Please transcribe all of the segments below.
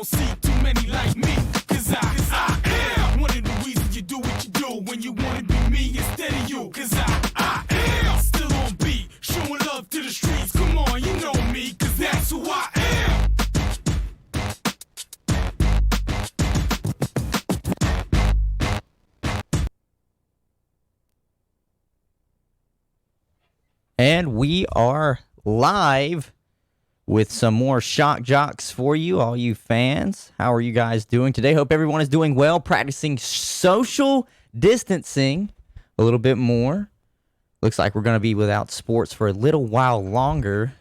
don't see too many like me. Cause I am one of the reasons you do what you do when you wanna be me instead of you. Cause I am still on beat, showing love to the streets. Come on, you know me, cause that's who I am. And we are live with some more Shock Jocks for you, all you fans. How are you guys doing today? Hope everyone is doing well, practicing social distancing a little bit more. Looks like we're going to be without sports for a little while longer,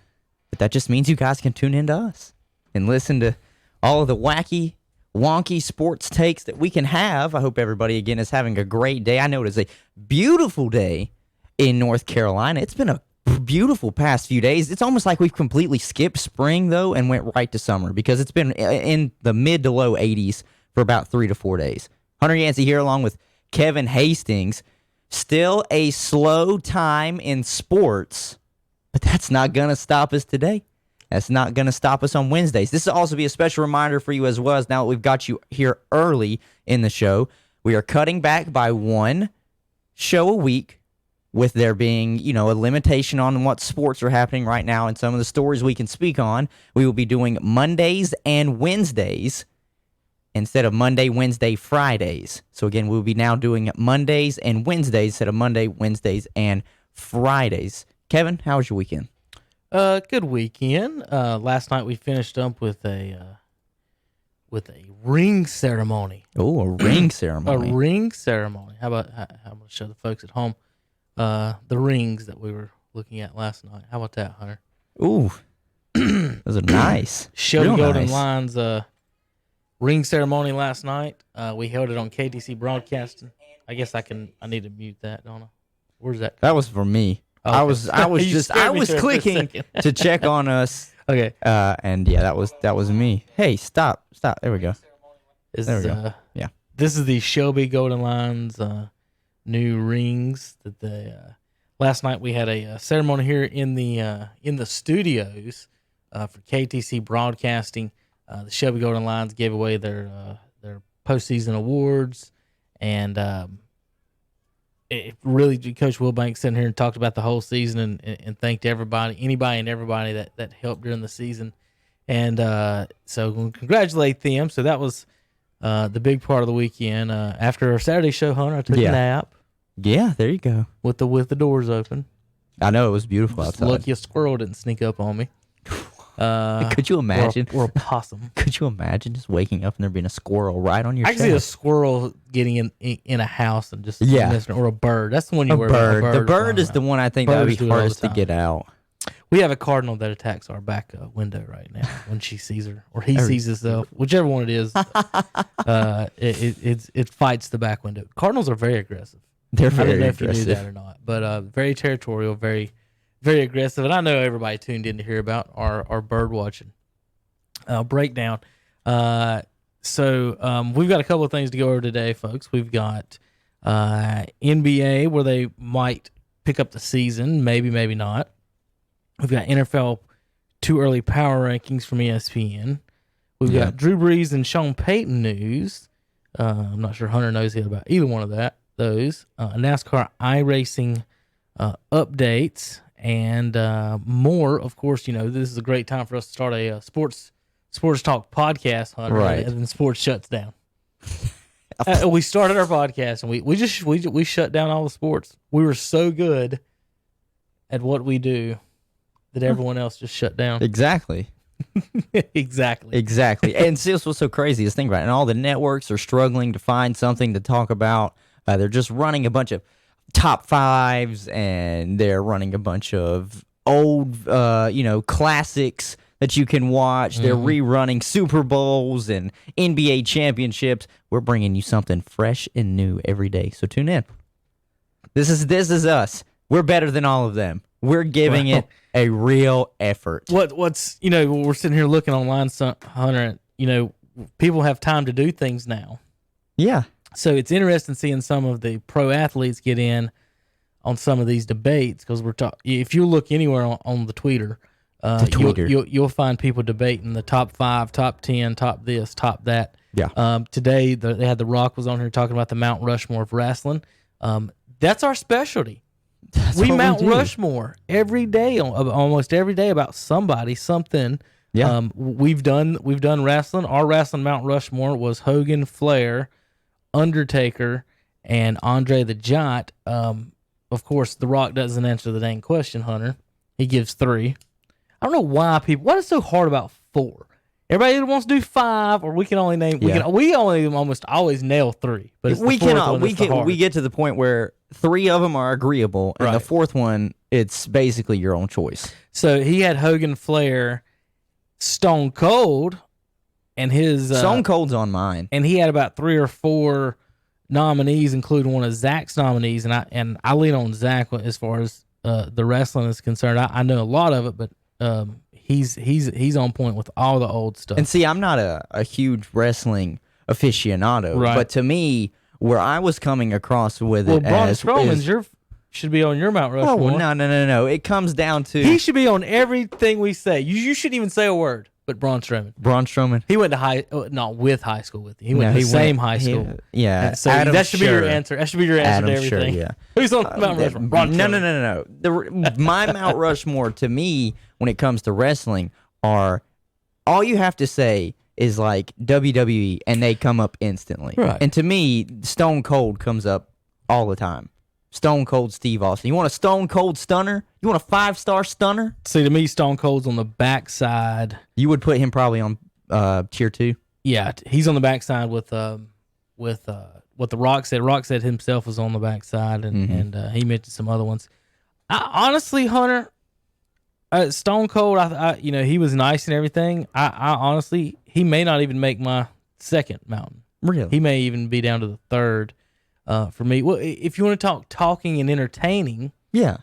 but that just means you guys can tune into us and listen to all of the wacky, wonky sports takes that we can have. I hope everybody, again, is having a great day. I know it is a beautiful day in North Carolina. It's been a beautiful past few days. It's almost like we've completely skipped spring, though, and went right to summer because it's been in the mid to low 80s for about 3 to 4 days. Hunter Yancey here along with Kevin Hastings. Still a slow time in sports, but that's not going to stop us today. That's not going to stop us on Wednesdays. This will also be a special reminder for you as well, as now that we've got you here early in the show. We are cutting back by one show a week, with there being, a limitation on what sports are happening right now and some of the stories we can speak on. We will be doing Mondays and Wednesdays instead of Monday, Wednesday, Fridays. So again, we'll be now doing Mondays and Wednesdays instead of Monday, Wednesdays, and Fridays. Kevin, how was your weekend? Good weekend. Last night we finished up with a ring ceremony. Oh, a ring ceremony. A ring ceremony. How about I'm going to show the folks at home the rings that we were looking at last night. How about that, Hunter? Ooh, those are nice. Shelby Golden nice. Lions ring ceremony last night. We held it on KTC Broadcasting. I guess I need to mute that, don't I? Where's that? That was for me. Okay. I was clicking to check on us. Okay. And yeah, that was me. Hey, stop. There we go. There we go. Yeah. This is the Shelby Golden Lions new rings that they last night we had a ceremony here in the studios for KTC Broadcasting. The Shelby Golden Lions gave away their postseason awards, and it really, Coach Wilbanks sitting here and talked about the whole season and thanked anybody and everybody that helped during the season, and so we'll congratulate them. So that was the big part of the weekend. After our Saturday show, Hunter, I took a nap. Yeah, there you go. With the doors open. I know, it was beautiful outside. Lucky a squirrel didn't sneak up on me. Could you imagine? Or a possum. Could you imagine just waking up and there being a squirrel right on your I chest? can see a squirrel getting in a house and just missing, or a bird. That's the one you worry about. The bird is the one I think that would be hardest to get out. We have a cardinal that attacks our back window right now when she sees her, or he sees himself, whichever one it is. It fights the back window. Cardinals are very aggressive. They're very I don't know aggressive. if you knew that or not, but very territorial, very, very aggressive. And I know everybody tuned in to hear about our bird watching breakdown. So we've got a couple of things to go over today, folks. We've got NBA, where they might pick up the season, maybe not. We've got NFL too early power rankings from ESPN. We've got Drew Brees and Sean Payton news. I'm not sure Hunter knows about either one of those. NASCAR iRacing updates and more. Of course, this is a great time for us to start a sports talk podcast, Hunter, right? And then sports shuts down. We started our podcast and we shut down all the sports. We were so good at what we do that everyone else just shut down. Exactly. Exactly. And see, this was so crazy. Just think about it. And all the networks are struggling to find something to talk about. They're just running a bunch of top fives, and they're running a bunch of old, classics that you can watch. They're rerunning Super Bowls and NBA championships. We're bringing you something fresh and new every day. So tune in. This is us. We're better than all of them. We're giving it a real effort. What's we're sitting here looking online, Hunter. People have time to do things now. Yeah. So it's interesting seeing some of the pro athletes get in on some of these debates, because if you look anywhere on the Twitter, You'll find people debating the top 5, top 10, top this, top that. Yeah. Today they had The Rock was on here talking about the Mount Rushmore of wrestling. That's our specialty. We Mount Rushmore every day, almost every day, about somebody, something. Yeah. We've done wrestling. Our wrestling Mount Rushmore was Hogan, Flair, Undertaker, and Andre the Giant. Of course, The Rock doesn't answer the dang question, Hunter. He gives 3. I don't know why people. What is so hard about 4? Everybody either wants to do 5, or we can only name. We only almost always nail 3. But it's we get to the point where 3 of them are agreeable, and the 4th one, it's basically your own choice. So he had Hogan, Flair, Stone Cold, and his Stone Cold's on mine, and he had about 3 or 4 nominees, including one of Zach's nominees, and I lean on Zach as far as the wrestling is concerned. I know a lot of it, but he's on point with all the old stuff. And see, I'm not a huge wrestling aficionado, right. But to me, where I was coming across with it Braun as Strowman's should be on your Mount Rushmore. Oh, no. It comes down to he should be on everything we say. You shouldn't even say a word. But Braun Strowman. He went to not with high school with you. He went to the same high school. Yeah. So that should be your answer. That should be your answer to everything. Yeah. Who's on Mount Rushmore? Braun No. My Mount Rushmore, to me, when it comes to wrestling, are all you have to say is like WWE, and they come up instantly. Right. And to me, Stone Cold comes up all the time. Stone Cold Steve Austin. You want a Stone Cold stunner? You want a 5-star stunner? See, to me, Stone Cold's on the backside. You would put him probably on tier 2. Yeah, he's on the backside with what the Rock said. Rock said himself was on the backside, and he mentioned some other ones. Honestly, Hunter, Stone Cold, he was nice and everything. I honestly, he may not even make my second mountain. Really? He may even be down to the third. For me, well, if you want to talk talking and entertaining, yeah,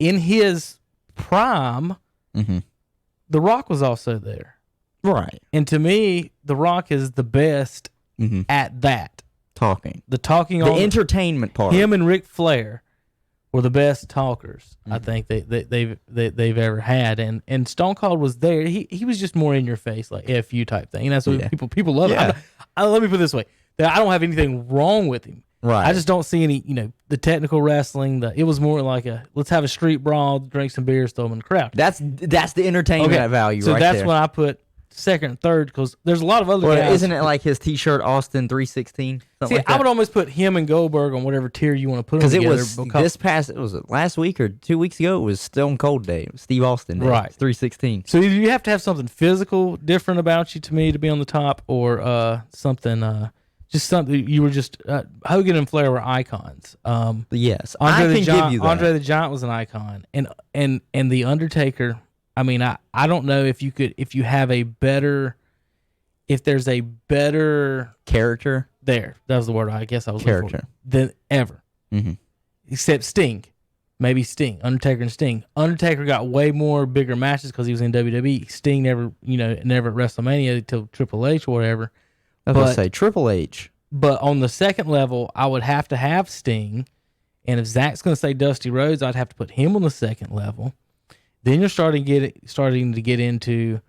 in his prime, The Rock was also there, right? And to me, The Rock is the best at that talking, the entertainment part. Him and Ric Flair were the best talkers I think they've ever had, and Stone Cold was there. He was just more in your face, like F you type thing, and that's what people love. Yeah. Let me put it this way. I don't have anything wrong with him. Right. I just don't see any, the technical wrestling. It was more like let's have a street brawl, drink some beers, throw them in the crowd. That's the entertainment value, so right that's there. when I put second and third, because there's a lot of other guys. Isn't it like his T-shirt Austin 316? See, I would almost put him and Goldberg on whatever tier you want to put them together. Because it was last week or 2 weeks ago, it was Stone Cold Day. It was Steve Austin Day. Right. 316. So you have to have something physical different about you, to me, to be on the top, or something... just something you were just Hogan and Flair were icons. Yes, Andre I can give you that. Andre the Giant was an icon, and the Undertaker. I mean, I don't know if there's a better character there. That was the word I guess I was character looking for, than ever, except Sting. Maybe Sting, Undertaker and Sting. Undertaker got way more bigger matches because he was in WWE. Sting never at WrestleMania till Triple H or whatever. I was going to say Triple H. But on the second level, I would have to have Sting. And if Zach's going to say Dusty Rhodes, I'd have to put him on the second level. Then you're starting to get into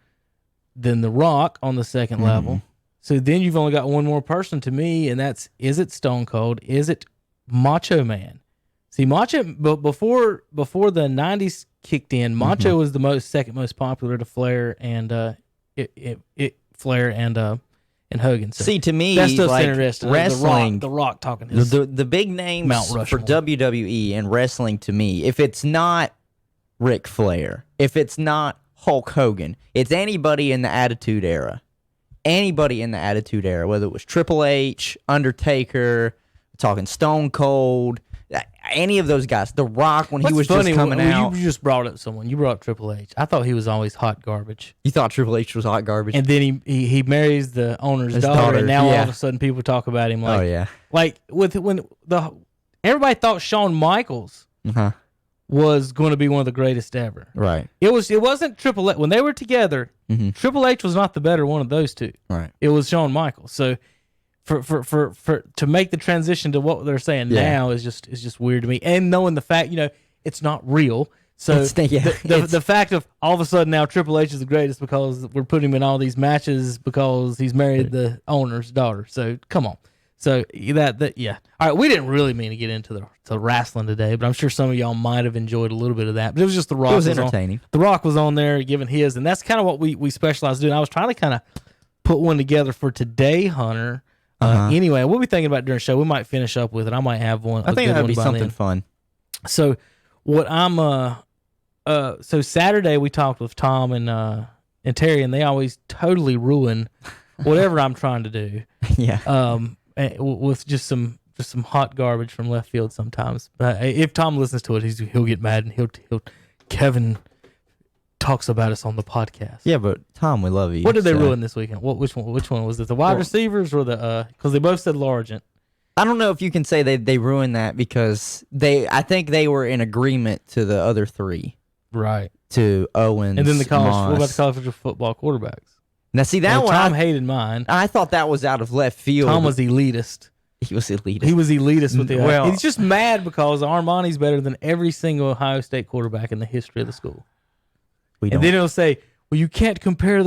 The Rock on the second level. So then you've only got one more person to me, and is it Stone Cold? Is it Macho Man? See, but before the 90s kicked in, Macho was the second most popular to Flair and Hogan. So see, to me, that stuff's like interesting. Wrestling, the Rock talking the big names for WWE and wrestling, to me, if it's not Ric Flair, if it's not Hulk Hogan, it's anybody in the Attitude Era. Anybody in the Attitude Era, whether it was Triple H, Undertaker, talking Stone Cold, any of those guys. The Rock, when he was just coming out. You just brought up someone. You brought up Triple H. I thought he was always hot garbage. You thought Triple H was hot garbage? And then he marries the owner's daughter, and now all of a sudden people talk about him like, oh yeah, like everybody thought Shawn Michaels was going to be one of the greatest ever. Right. It wasn't Triple H when they were together. Triple H was not the better one of those two. Right. It was Shawn Michaels. So for to make the transition to what they're saying now is just weird to me. And knowing the fact, it's not real. So It's- the fact of all of a sudden now Triple H is the greatest because we're putting him in all these matches because he's married the owner's daughter. So come on. So that yeah. All right, we didn't really mean to get into the wrestling today, but I'm sure some of y'all might have enjoyed a little bit of that. But it was just The Rock. It was entertaining. The Rock was on there giving his, and that's kind of what we specialize in doing. I was trying to kind of put one together for today, Hunter. Anyway, we'll be thinking about during the show. We might finish up with it. I might have one. I think that would be something then. fun. So what I'm so Saturday we talked with Tom and Terry, and they always totally ruin whatever I'm trying to do. Yeah. With just some hot garbage from left field sometimes. But if Tom listens to it, he'll get mad and he'll Kevin talks about us on the podcast. Yeah, but Tom, we love you. What did they ruin this weekend? Which one was it? The wide receivers or the because they both said Largent. I don't know if you can say they ruined that because I think they were in agreement to the other three. Right. To Owens. And then the college. Moss. What about the college football quarterbacks? Now see that one. Tom hated mine. I thought that was out of left field. Tom was elitist. He was elitist. He was elitist with the. Well, he's just mad because Armani's better than every single Ohio State quarterback in the history of the school. And then he'll say, "Well, you can't compare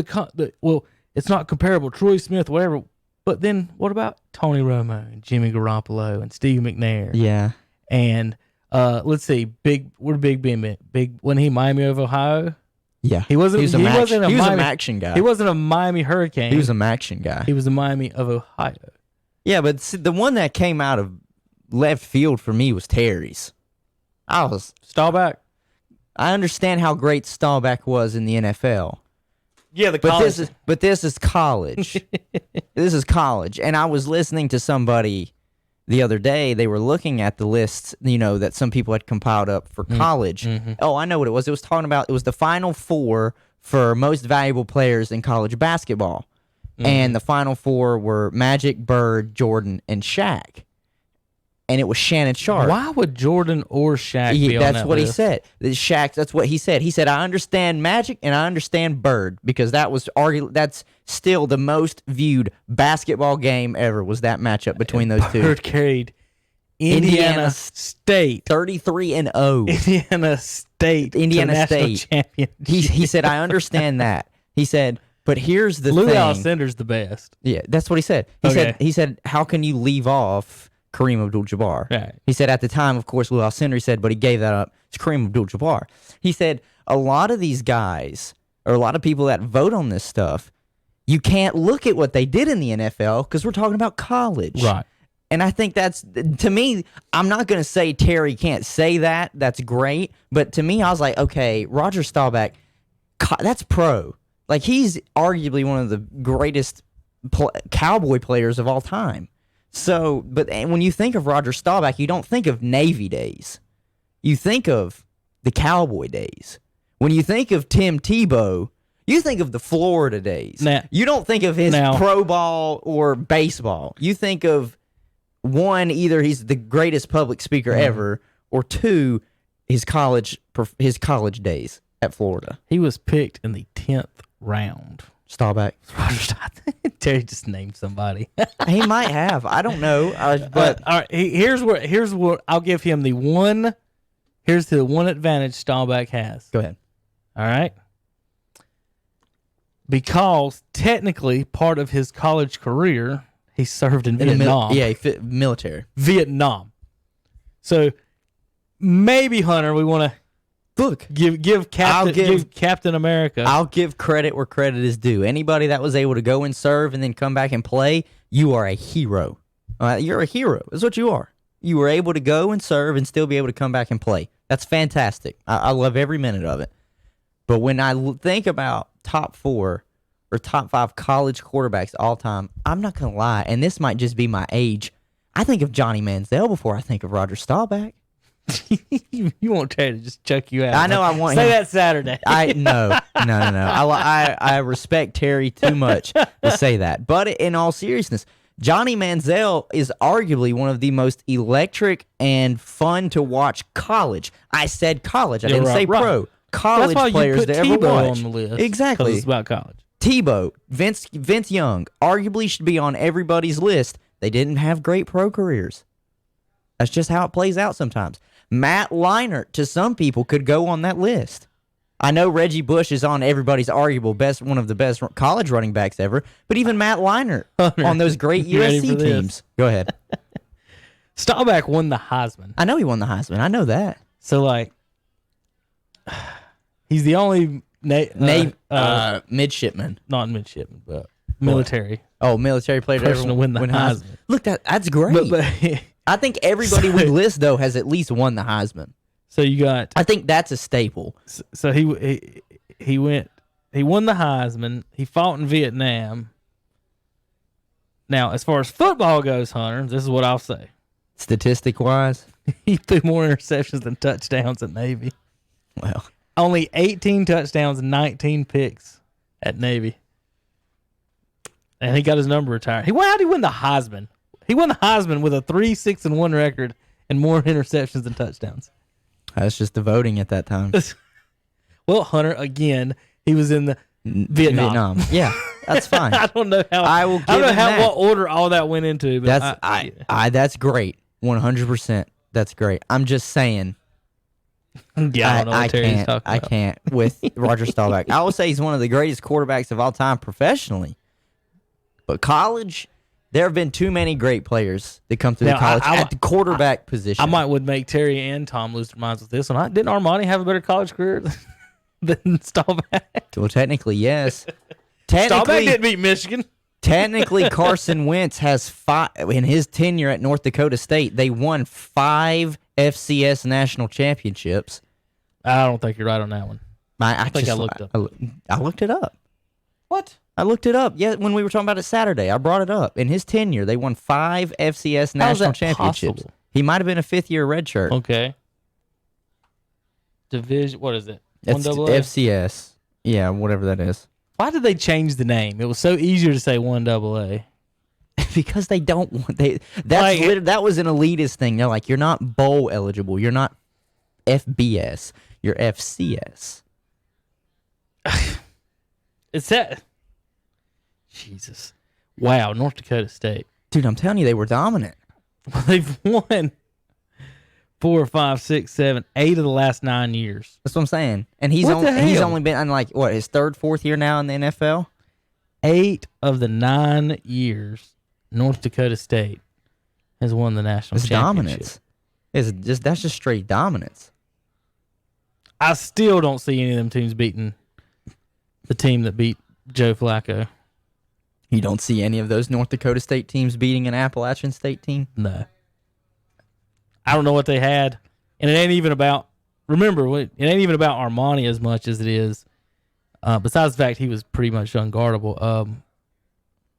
well, it's not comparable. Troy Smith, whatever." But then what about Tony Romo and Jimmy Garoppolo and Steve McNair? Yeah. And let's see, where Big Ben? Wasn't he Miami of Ohio? Yeah. He wasn't. He wasn't a Miami action guy. He wasn't a Miami Hurricane. He was a action guy. He was a Miami of Ohio. Yeah, but see, the one that came out of left field for me was Terry's. Staubach. I understand how great Staubach was in the NFL. Yeah, but this is college. This is college. And I was listening to somebody the other day. They were looking at the lists, that some people had compiled up for college. Mm-hmm. Oh, I know what it was. It was the Final Four for most valuable players in college basketball. Mm-hmm. And the Final Four were Magic, Bird, Jordan, and Shaq. And it was Shannon Sharp. Why would Jordan or Shaq be on that That's what list? he said. Shaq, that's what he said. He said, I understand Magic and I understand Bird because that's still the most viewed basketball game ever was that matchup between those two. Bird carried Indiana State 33-0. Indiana State champion. He said, I understand that. He said, but here's the Lou thing. Alcindor's the best. Yeah, that's what he said. He said, how can you leave off Kareem Abdul-Jabbar? Right. He said at the time, of course, Lou Alcindor said, but he gave that up. It's Kareem Abdul-Jabbar. He said a lot of these guys, or a lot of people that vote on this stuff, you can't look at what they did in the NFL because we're talking about college. Right. And I think that's, to me, I'm not going to say Terry can't say that. That's great. But to me, I was like, okay, Roger Staubach, that's pro. Like, he's arguably one of the greatest Cowboy players of all time. So, but when you think of Roger Staubach, you don't think of Navy days. You think of the Cowboy days. When you think of Tim Tebow, you think of the Florida days. You don't think of his pro ball or baseball. You think of, one, either he's the greatest public speaker ever, or two, his college days at Florida. He was picked in the 10th round. Staubach. Terry just named somebody. He might have. I don't know. But all right, here's where I'll give him the one. Here's the one advantage Staubach has. Go ahead. All right. Because technically, part of his college career, he served in Vietnam. Military. Vietnam. So maybe, Hunter, we want to give Captain America. I'll give credit where credit is due. Anybody that was able to go and serve and then come back and play, you are a hero. You're a hero. That's what you are. You were able to go and serve and still be able to come back and play. That's fantastic. I love every minute of it. But when I think about top 4 or top 5 college quarterbacks all time, I'm not going to lie, and this might just be my age, I think of Johnny Manziel before I think of Roger Staubach. You want Terry to just chuck you out. I know. I want say him. that Saturday. No. I respect Terry too much to say that. But in all seriousness, Johnny Manziel is arguably one of the most electric and fun to watch college. I said college. I didn't say pro. College That's why players you put to ever Tebow watch. on the list. Exactly. It's about college. Tebow, Vince Young, arguably should be on everybody's list. They didn't have great pro careers. That's just how it plays out sometimes. Matt Leinart, to some people, could go on that list. I know Reggie Bush is on everybody's arguable one of the best college running backs ever, but even Matt Leinart on those great You ready USC for this? teams. Go ahead. Staubach won the Heisman. I know he won the Heisman. I know that. So, like, he's the only midshipman. not midshipman, but military Military player person to win the Heisman. Look, that's great. But I think everybody we list, though, has at least won the Heisman. so you got I think that's a staple. so he won the Heisman. He fought in Vietnam. Now, as far as football goes, Hunter, this is what I'll say. Statistic-wise, He threw more interceptions than touchdowns at Navy. well, Only 18 touchdowns and 19 picks at Navy. And he got his number retired. How did he win the Heisman? He won the Heisman with a 3-6-1 record and more interceptions than touchdowns. that's just the voting at that time. Well, Hunter, again, he was in the Vietnam. Yeah, that's fine. I don't know how. I will I don't know give him that. what order all that went into. But That's great. 100%. That's great. I'm just saying. Yeah, I don't know what Terry's can't. talking I about. can't with Roger Staubach. I will say he's one of the greatest quarterbacks of all time professionally. But college, there have been too many great players that come through Now, the college I- at the quarterback position. I might would make Terry and Tom lose their minds with this one. Didn't Armani have a better college career than Staubach? Well, technically, yes. Staubach Technically, didn't beat Michigan. technically, Carson Wentz has 5 in his tenure at North Dakota State. They won 5 FCS national championships. I don't think you're right on that one. I think I looked up. I looked it up. What? I looked it up. Yeah, when we were talking about it Saturday, I brought it up. In his tenure, they won 5 FCS How is national that championships. possible? He might have been a 5th-year redshirt. Okay. Division. What is it? It's 1AA? FCS. Yeah, whatever that is. Why did they change the name? It was so easier to say 1AA. Because they don't want that was an elitist thing. They're like, you're not bowl eligible. You're not FBS. You're FCS. It's that. Jesus. Wow, North Dakota State. Dude, I'm telling you, they were dominant. They've won 4, 5, 6, 7, 8 of the last 9 years. That's what I'm saying. And he's What the he's hell? only been on like what, his 3rd, 4th year now in the NFL. 8 of the 9 years, North Dakota State has won the national It's championship. dominance. That's just straight dominance. I still don't see any of them teams beating the team that beat Joe Flacco. You don't see any of those North Dakota State teams beating an Appalachian State team? No. I don't know what they had. And it ain't even about, remember, it ain't even about Armani as much as it is, besides the fact he was pretty much unguardable,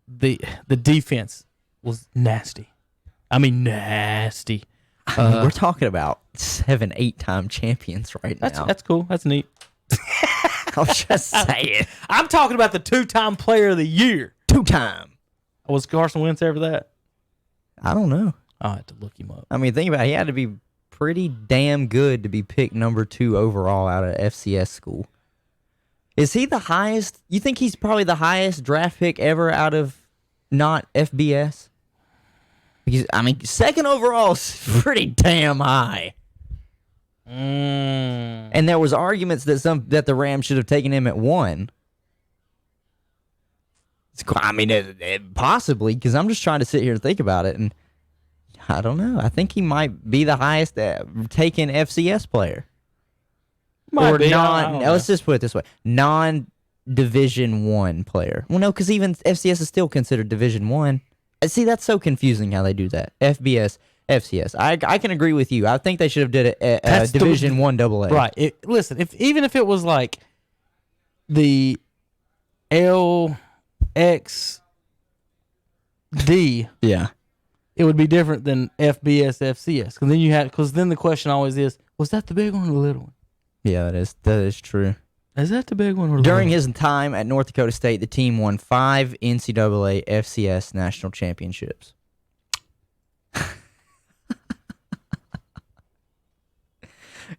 the defense was nasty. I mean, nasty. I mean, we're talking about 7, 8-time champions right now. That's cool. That's neat. I was just saying. I'm talking about the 2-time player of the year. 2-time. Was Carson Wentz ever that? I don't know. I'll have to look him up. I mean, think about it. He had to be pretty damn good to be picked number 2 overall out of FCS school. Is he the highest? You think he's probably the highest draft pick ever out of not FBS? Because, I mean, 2nd overall is pretty damn high. And there was arguments that the Rams should have taken him at 1. I mean, possibly, because I'm just trying to sit here and think about it, and I don't know. I think he might be the highest taken FCS player. Might be. I don't know. Let's just put it this way: non-Division 1 player. Well, no, because even FCS is still considered Division 1. See, that's so confusing how they do that. FBS, FCS. I can agree with you. I think they should have did it That's Division 1 AA. Right. Listen, even if it was like the LXD, Yeah. it would be different than FBS, FCS. Because then the question always is, was that the big one or the little one? Yeah, that is true. Is that the big one or the During little his time at North Dakota State, the team won 5 NCAA FCS national championships.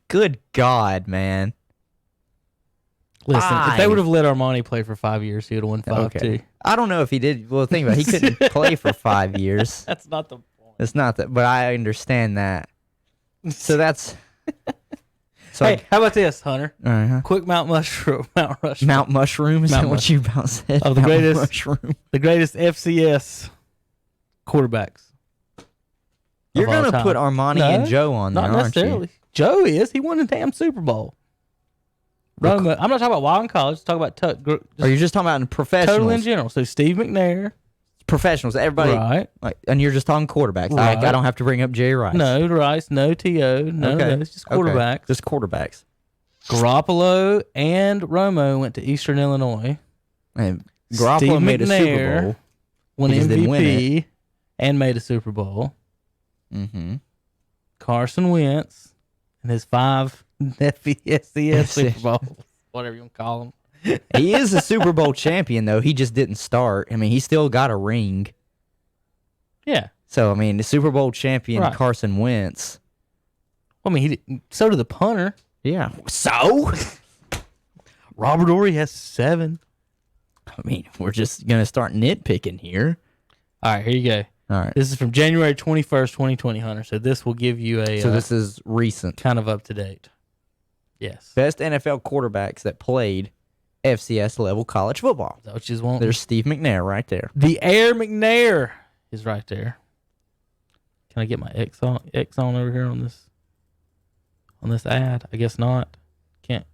Good God, man. Listen, if they Five. would have let Armani play for 5 years, he would have won 5 too. I don't know if he did. Well, think about it. He couldn't play for 5 years. That's not the point. It's not that, but I understand that. So that's. So Hey, how about this, Hunter? uh-huh. Quick Mount Rushmore. Mount Mushroom is Mount that what you about said? Oh, the Mount greatest- Mushroom. The greatest FCS quarterbacks. You're of all gonna time. put Armani and Joe on there, Not aren't you? necessarily. Joe is. He won the damn Super Bowl. Romo, I'm not talking about while in college. Talking about Or you're just talking about in professionals? total in general. So Steve McNair, Professionals, everybody. right? Like, and you're just talking quarterbacks. Right. I don't have to bring up Jerry Rice. No Rice, no To, none of those. Just quarterbacks. Okay. Just quarterbacks. Garoppolo and Romo went to Eastern Illinois. And Steve Garoppolo made a Super McNair Bowl. Won He just didn't win MVP and made a Super Bowl. Mm-hmm. Carson Wentz and his 5 FCS Super Bowls, whatever you want to call them. He is a Super Bowl champion, though. He just didn't start. I mean, he still got a ring. Yeah. So, I mean, the Super Bowl champion, Right. Carson Wentz. Well, I mean, he did, so did the punter. Yeah. So? Robert Ory has 7. I mean, we're just going to start nitpicking here. All right, here you go. All right. This is from January 21st, 2020, Hunter. So this will give you a So this is recent. kind of up to date. Yes. Best NFL quarterbacks that played FCS level college football. Is that what you just want? There's Steve McNair right there. The Air McNair is right there. Can I get my X on over here on this ad? I guess not. Can't.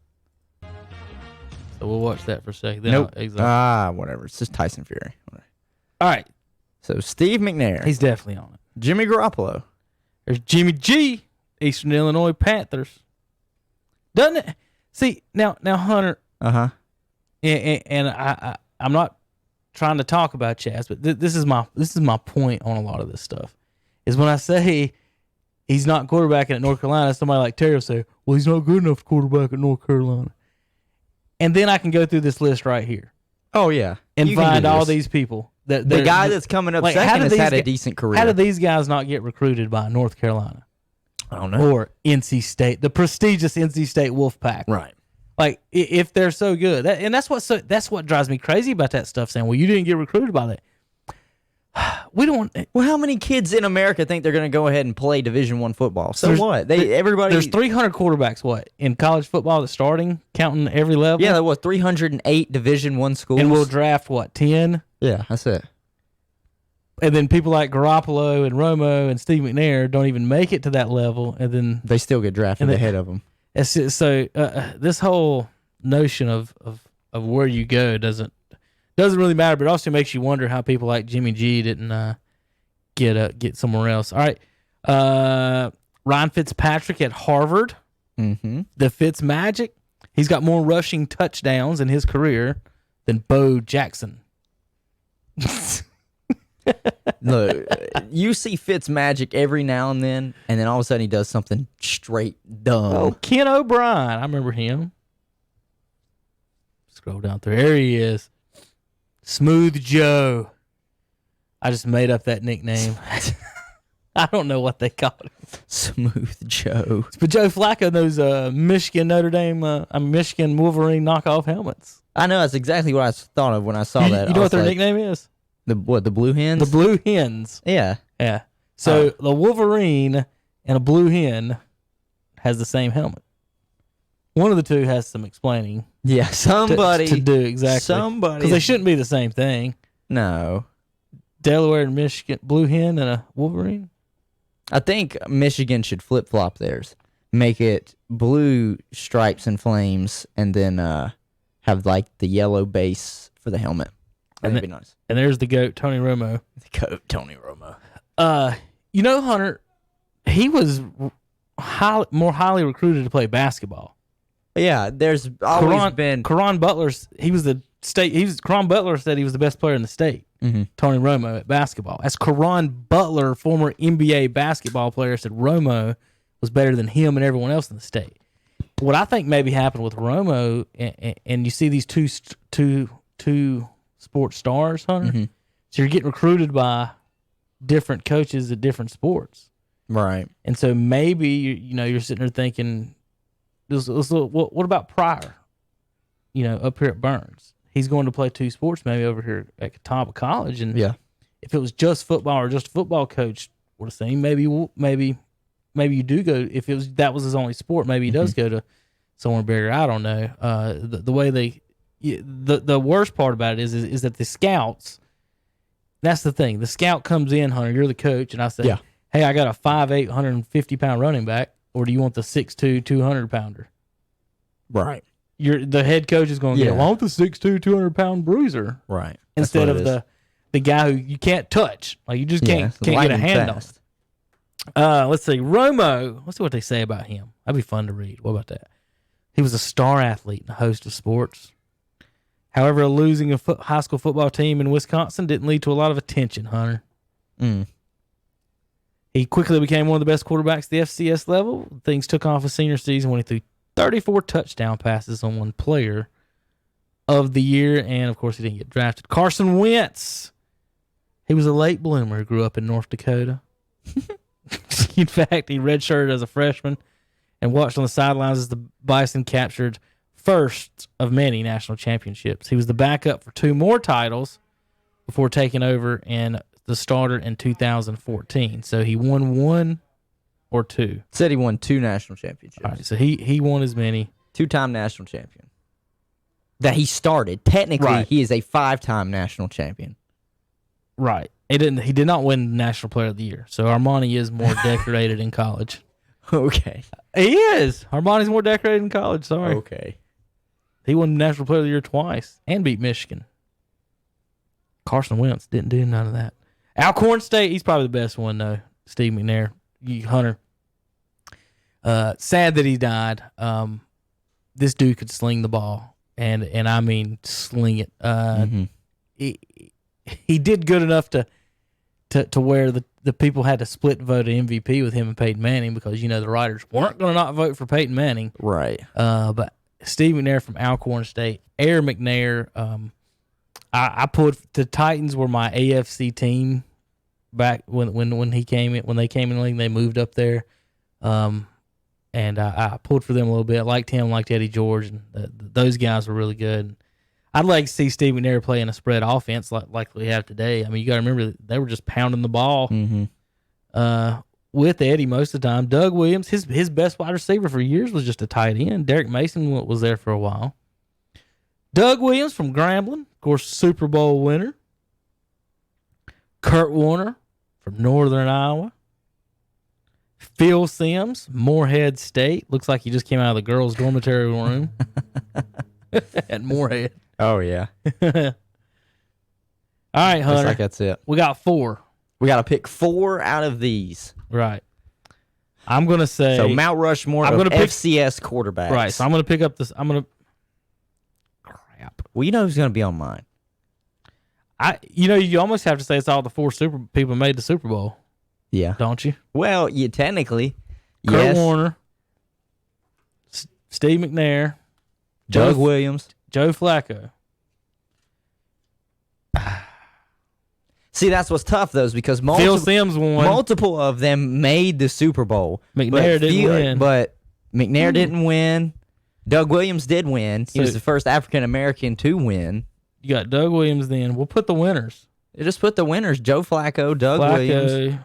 So we'll watch that for a second. Then Nope. I'll exit. Whatever. It's just Tyson Fury. All right. So Steve McNair. He's definitely on it. Jimmy Garoppolo. There's Jimmy G, Eastern Illinois Panthers. Doesn't it? See, now Hunter, Uh-huh. and I'm not trying to talk about Chaz, but this is my point on a lot of this stuff. Is when I say he's not quarterbacking at North Carolina, somebody like Terry will say, well, he's not good enough to quarterback at North Carolina. And then I can go through this list right here Oh, yeah. and You can find do all this. these people. The that guy that's coming up like, how second do has these had a ga- decent career. How did these guys not get recruited by North Carolina I don't know. or NC State, the prestigious NC State Wolfpack? Right. Like if they're so good, that's what drives me crazy about that stuff. Saying, well, you didn't get recruited by that. We don't. Well, how many kids in America think they're going to go ahead and play Division I football? So There's- what? Everybody. There's 300 quarterbacks. What in college football that's starting, counting every level. Yeah, there was 308 Division I schools. and we'll draft what 10, Yeah, that's it. and then people like Garoppolo and Romo and Steve McNair don't even make it to that level, and then They still get drafted And they- ahead of them. it's just, so this whole notion of where you go doesn't really matter, but it also makes you wonder how people like Jimmy G didn't get somewhere else. All right, Ryan Fitzpatrick at Harvard, Mm-hmm. the Fitz Magic. He's got more rushing touchdowns in his career than Bo Jackson. Look, you see Fitz magic every now and then all of a sudden he does something straight dumb. Oh, Ken O'Brien, I remember him. Scroll down through. There he is. Smooth Joe. I just made up that nickname. I don't know what they called him. Smooth Joe. But Joe Flacco, those Michigan Notre Dame, Michigan Wolverine knockoff helmets. I know that's exactly what I thought of when I saw that. You know what their nickname is? The Blue Hens? The Blue Hens. Yeah. Yeah. So the Wolverine and a Blue Hen has the same helmet. One of the two has some explaining Yeah, somebody to do exactly. Somebody Because they shouldn't be the same thing. No. Delaware and Michigan, Blue Hen and a Wolverine. I think Michigan should flip-flop theirs. Make it blue stripes and flames and then have like the yellow base for the helmet. That'd be nice. And there's the GOAT, Tony Romo. The coat, Tony Romo. You know, Hunter, he was more highly recruited to play basketball. Yeah, there's always been Caron Butler's. Caron Butler said he was the best player in the state. Mm-hmm. Tony Romo at basketball. As Caron Butler, former NBA basketball player, said Romo was better than him and everyone else in the state. What I think maybe happened with Romo, and you see these two sports stars, Hunter. Mm-hmm. So you're getting recruited by different coaches at different sports, right. and so maybe you're sitting there thinking, what about Pryor? Up here at Burns, he's going to play two sports maybe over here at Catawba College, and Yeah. if it was just football or just a football coach would have seen maybe maybe you do go, if that was his only sport, maybe he does go to somewhere bigger. I don't know. The way the worst part about it is that the scouts, that's the thing. The scout comes in, Hunter, you're the coach, and I say, hey, I got a 5'8", 150-pound running back, or do you want the 6'2", 200-pounder? Right. The head coach is going to get, I want the 6'2", 200-pound bruiser. Right. Instead of the guy who you can't touch. Like, you just can't get a hand on. Let's see. Romo, let's see what they say about him. That'd be fun to read. What about that? He was a star athlete and a host of sports. However, losing a high school football team in Wisconsin didn't lead to a lot of attention, Hunter. He quickly became one of the best quarterbacks at the FCS level. Things took off his senior season when he threw 34 touchdown passes on one player of the year, and, of course, he didn't get drafted. Carson Wentz. He was a late bloomer who grew up in North Dakota. In fact, he redshirted as a freshman and watched on the sidelines as the Bison captured first of many national championships. He was the backup for 2 more titles before taking over and the starter in 2014. So he won 1 or 2. Said he won 2 national championships. All right, so he won as many. 2-time national champion. That he started. Technically, he is a 5-time national champion. Right. He did not win National Player of the Year. So Armani is more decorated in college. Okay. He is. Armani's more decorated in college. Sorry. Okay. He won National Player of the Year twice and beat Michigan. Carson Wentz didn't do none of that. Alcorn State, he's probably the best one, though. Steve McNair, Hunter. Sad that he died. This dude could sling the ball, and I mean sling it. He did good enough to where the people had to split vote MVP with him and Peyton Manning, because the writers weren't going to not vote for Peyton Manning. Right. But Steve McNair from Alcorn State, Air McNair. I put the Titans were my AFC team back when they came in the league. They moved up there, and I pulled for them a little bit. I liked him, liked Eddie George, and those guys were really good. I'd like to see Steve McNair play in a spread offense like we have today. I mean, you got to remember they were just pounding the ball with Eddie most of the time. Doug Williams, his best wide receiver for years was just a tight end. Derek Mason was there for a while. Doug Williams from Grambling, of course, Super Bowl winner. Kurt Warner from Northern Iowa. Phil Simms, Morehead State. Looks like he just came out of the girls' dormitory room at Morehead. Oh, yeah. All right, Hunter. Looks like that's it. We got 4. We got to pick 4 out of these. Right. I'm going to say... So, Mount Rushmore of FCS quarterbacks. Right, so I'm going to pick up this... Crap. Well, you know who's going to be on mine. You almost have to say it's all the 4 people made the Super Bowl. Yeah. Don't you? Well, technically, Kurt Warner, Steve McNair, Doug Williams, Joe Flacco. See, that's what's tough, though, is because Phil Simms won. Multiple of them made the Super Bowl. McNair didn't win. But McNair didn't win. Doug Williams did win. He was the first African-American to win. You got Doug Williams then. We'll put the winners. Just put the winners. Joe Flacco, Doug Williams.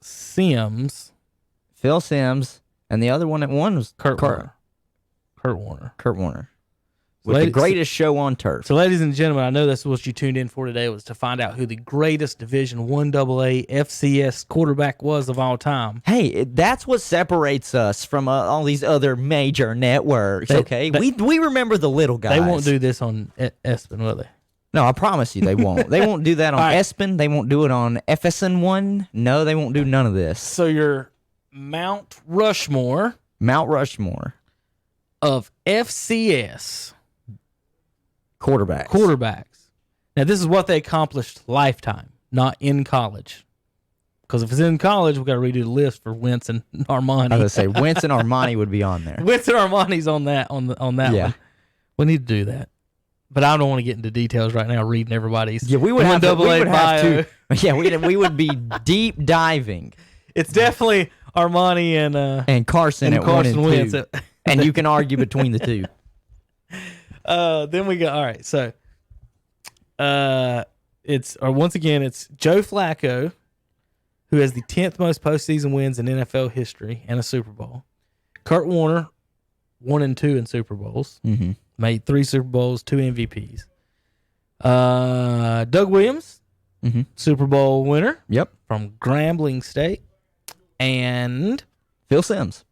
Simms. Phil Simms. And the other one that won was Kurt Warner. Kurt Warner. With the greatest show on turf. So, ladies and gentlemen, I know that's what you tuned in for today, was to find out who the greatest Division I AA FCS quarterback was of all time. Hey, that's what separates us from all these other major networks, okay? We remember the little guys. They won't do this on ESPN, will they? No, I promise you they won't. They won't do that on ESPN. They won't do it on FSN1. No, they won't do none of this. So, your Mount Rushmore of FCS quarterbacks. Now, this is what they accomplished lifetime, not in college. Because if it's in college, we've got to redo the list for Wentz and Armani. I was going to say, Wentz and Armani would be on there. Wentz and Armani's on that one. We need to do that. But I don't want to get into details right now, reading everybody's we would have to. Yeah, we would be deep diving. It's definitely Armani and Carson at 1 and 2. Wentz. And you can argue between the two. Then we go. All right, so once again it's Joe Flacco, who has the 10th most postseason wins in NFL history and a Super Bowl. Kurt Warner, 1 and 2 in Super Bowls. Mm-hmm. Made 3 Super Bowls, 2 MVPs. Doug Williams, Super Bowl winner. Yep. From Grambling State. And Phil Simms,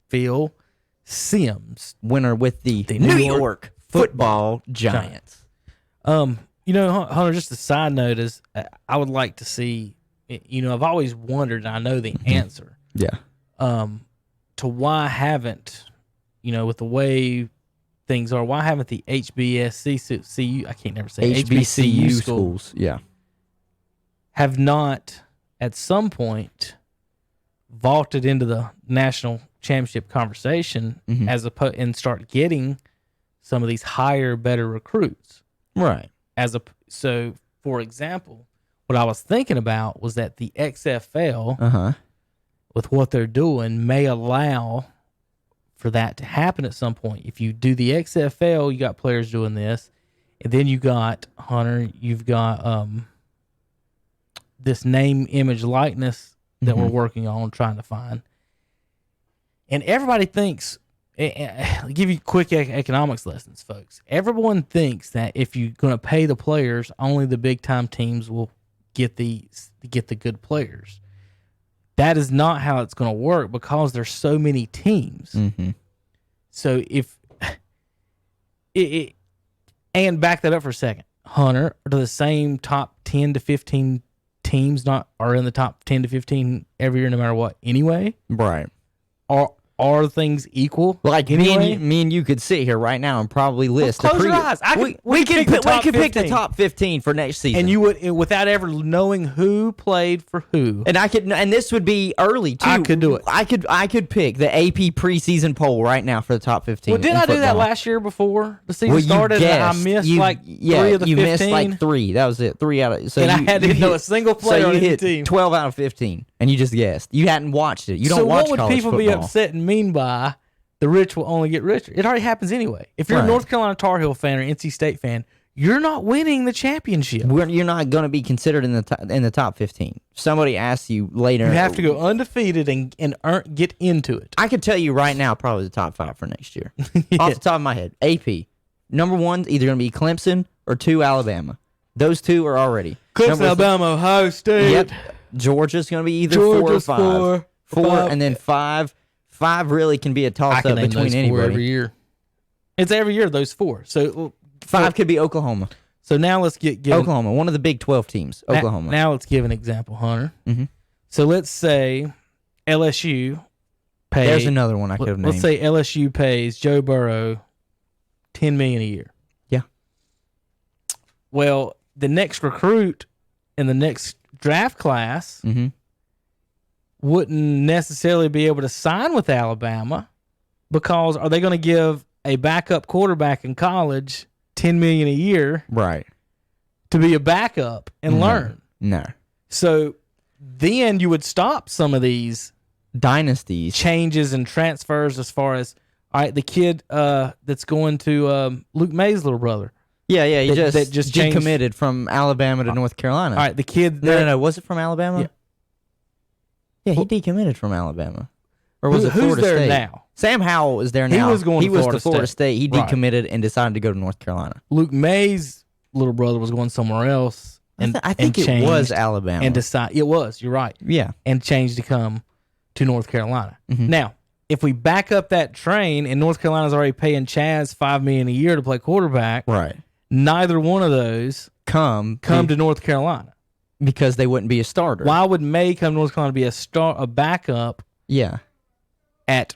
winner with the New York Football Giants. Hunter, just a side note is I would like to see, I've always wondered, and I know the answer. Yeah. To why haven't, with the way things are, why haven't the HBCU, I can't never say HBCU schools, yeah, have not at some point vaulted into the national championship conversation and start getting some of these higher, better recruits. Right. So, for example, what I was thinking about was that the XFL, with what they're doing, may allow for that to happen at some point. If you do the XFL, you got players doing this, and then you got, Hunter, you've got this name, image, likeness that we're working on, trying to find. And everybody thinks, I'll give you quick economics lessons, folks. Everyone thinks that if you're going to pay the players, only the big time teams will get the good players. That is not how it's going to work because there's so many teams. So if and back that up for a second, Hunter, do the same top 10 to 15 teams are in the top 10 to 15 every year, no matter what? Anyway, right? Are things equal? Like anyway? me and you could sit here right now and probably list. Close your eyes. We could pick the top 15 for next season, and you would, without ever knowing who played for who. And and this would be early too. I could do it. I could pick the AP preseason poll right now for the top 15. Well, didn't I do that last year before the season started? And I missed 3 of the 15. You missed like 3. That was it. 3 out of. So and I didn't know a single player on the team. 12 out of 15, and you just guessed. You hadn't watched it. You don't watch college football. So what would people be upset and mean by the rich will only get richer? It already happens anyway. If you're a North Carolina Tar Heel fan or NC State fan, you're not winning the championship. You're not going to be considered in the top 15. Somebody asks you later. You have to go undefeated and get into it. I could tell you right now, probably the top 5 for next year. Off the top of my head, AP. Number 1's either going to be Clemson or 2 Alabama. Those 2 are already. Clemson, Alabama, Ohio State. Yep. Georgia's going to be either 4 or 5. 4 and then 5. 5 really can be a toss-up between anybody. Every year. It's every year, those 4. So 5 could be Oklahoma. So now let's get Oklahoma, one of the Big 12 teams. Oklahoma. Now let's give an example, Hunter. So let's say LSU pays. There's another one I could have named. Let's say LSU pays Joe Burrow $10 million a year. Yeah. Well, the next recruit in the next draft class wouldn't necessarily be able to sign with Alabama because are they going to give a backup quarterback in college $10 million a year to be a backup and learn? No. So then you would stop some of these dynasties changes and transfers as far as, all right, the kid that's going to Luke May's little brother. Yeah, he just decommitted from Alabama to North Carolina. All right, the kid. No. Was it from Alabama? Yeah, he decommitted from Alabama. Or was it Florida State? Who's there now? Sam Howell is there now. He was going to Florida State. He decommitted and decided to go to North Carolina. Luke May's little brother was going somewhere else. I think it was Alabama. And it was, you're right. Yeah. And changed to come to North Carolina. Now, if we back up that train and North Carolina's already paying Chaz $5 million a year to play quarterback, neither one of those come to North Carolina. Because they wouldn't be a starter. Why would May come to North Carolina to be a backup? Yeah. At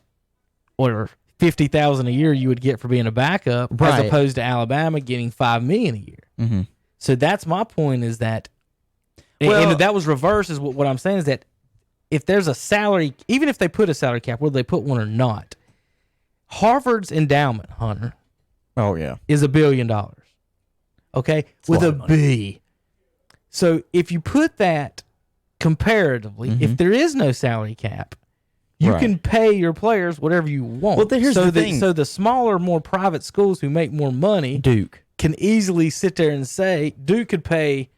or $50,000 a year you would get for being a backup, as opposed to Alabama getting $5 million a year. So that's my point. Is that, and that was reversed. Is what I'm saying is that if there's a salary, even if they put a salary cap, whether they put one or not, Harvard's endowment, Hunter, is $1 billion. Okay, with a B. So if you put that comparatively, if there is no salary cap, you can pay your players whatever you want. Well, here's the thing. So the smaller, more private schools who make more money, Duke, can easily sit there and say, Duke could pay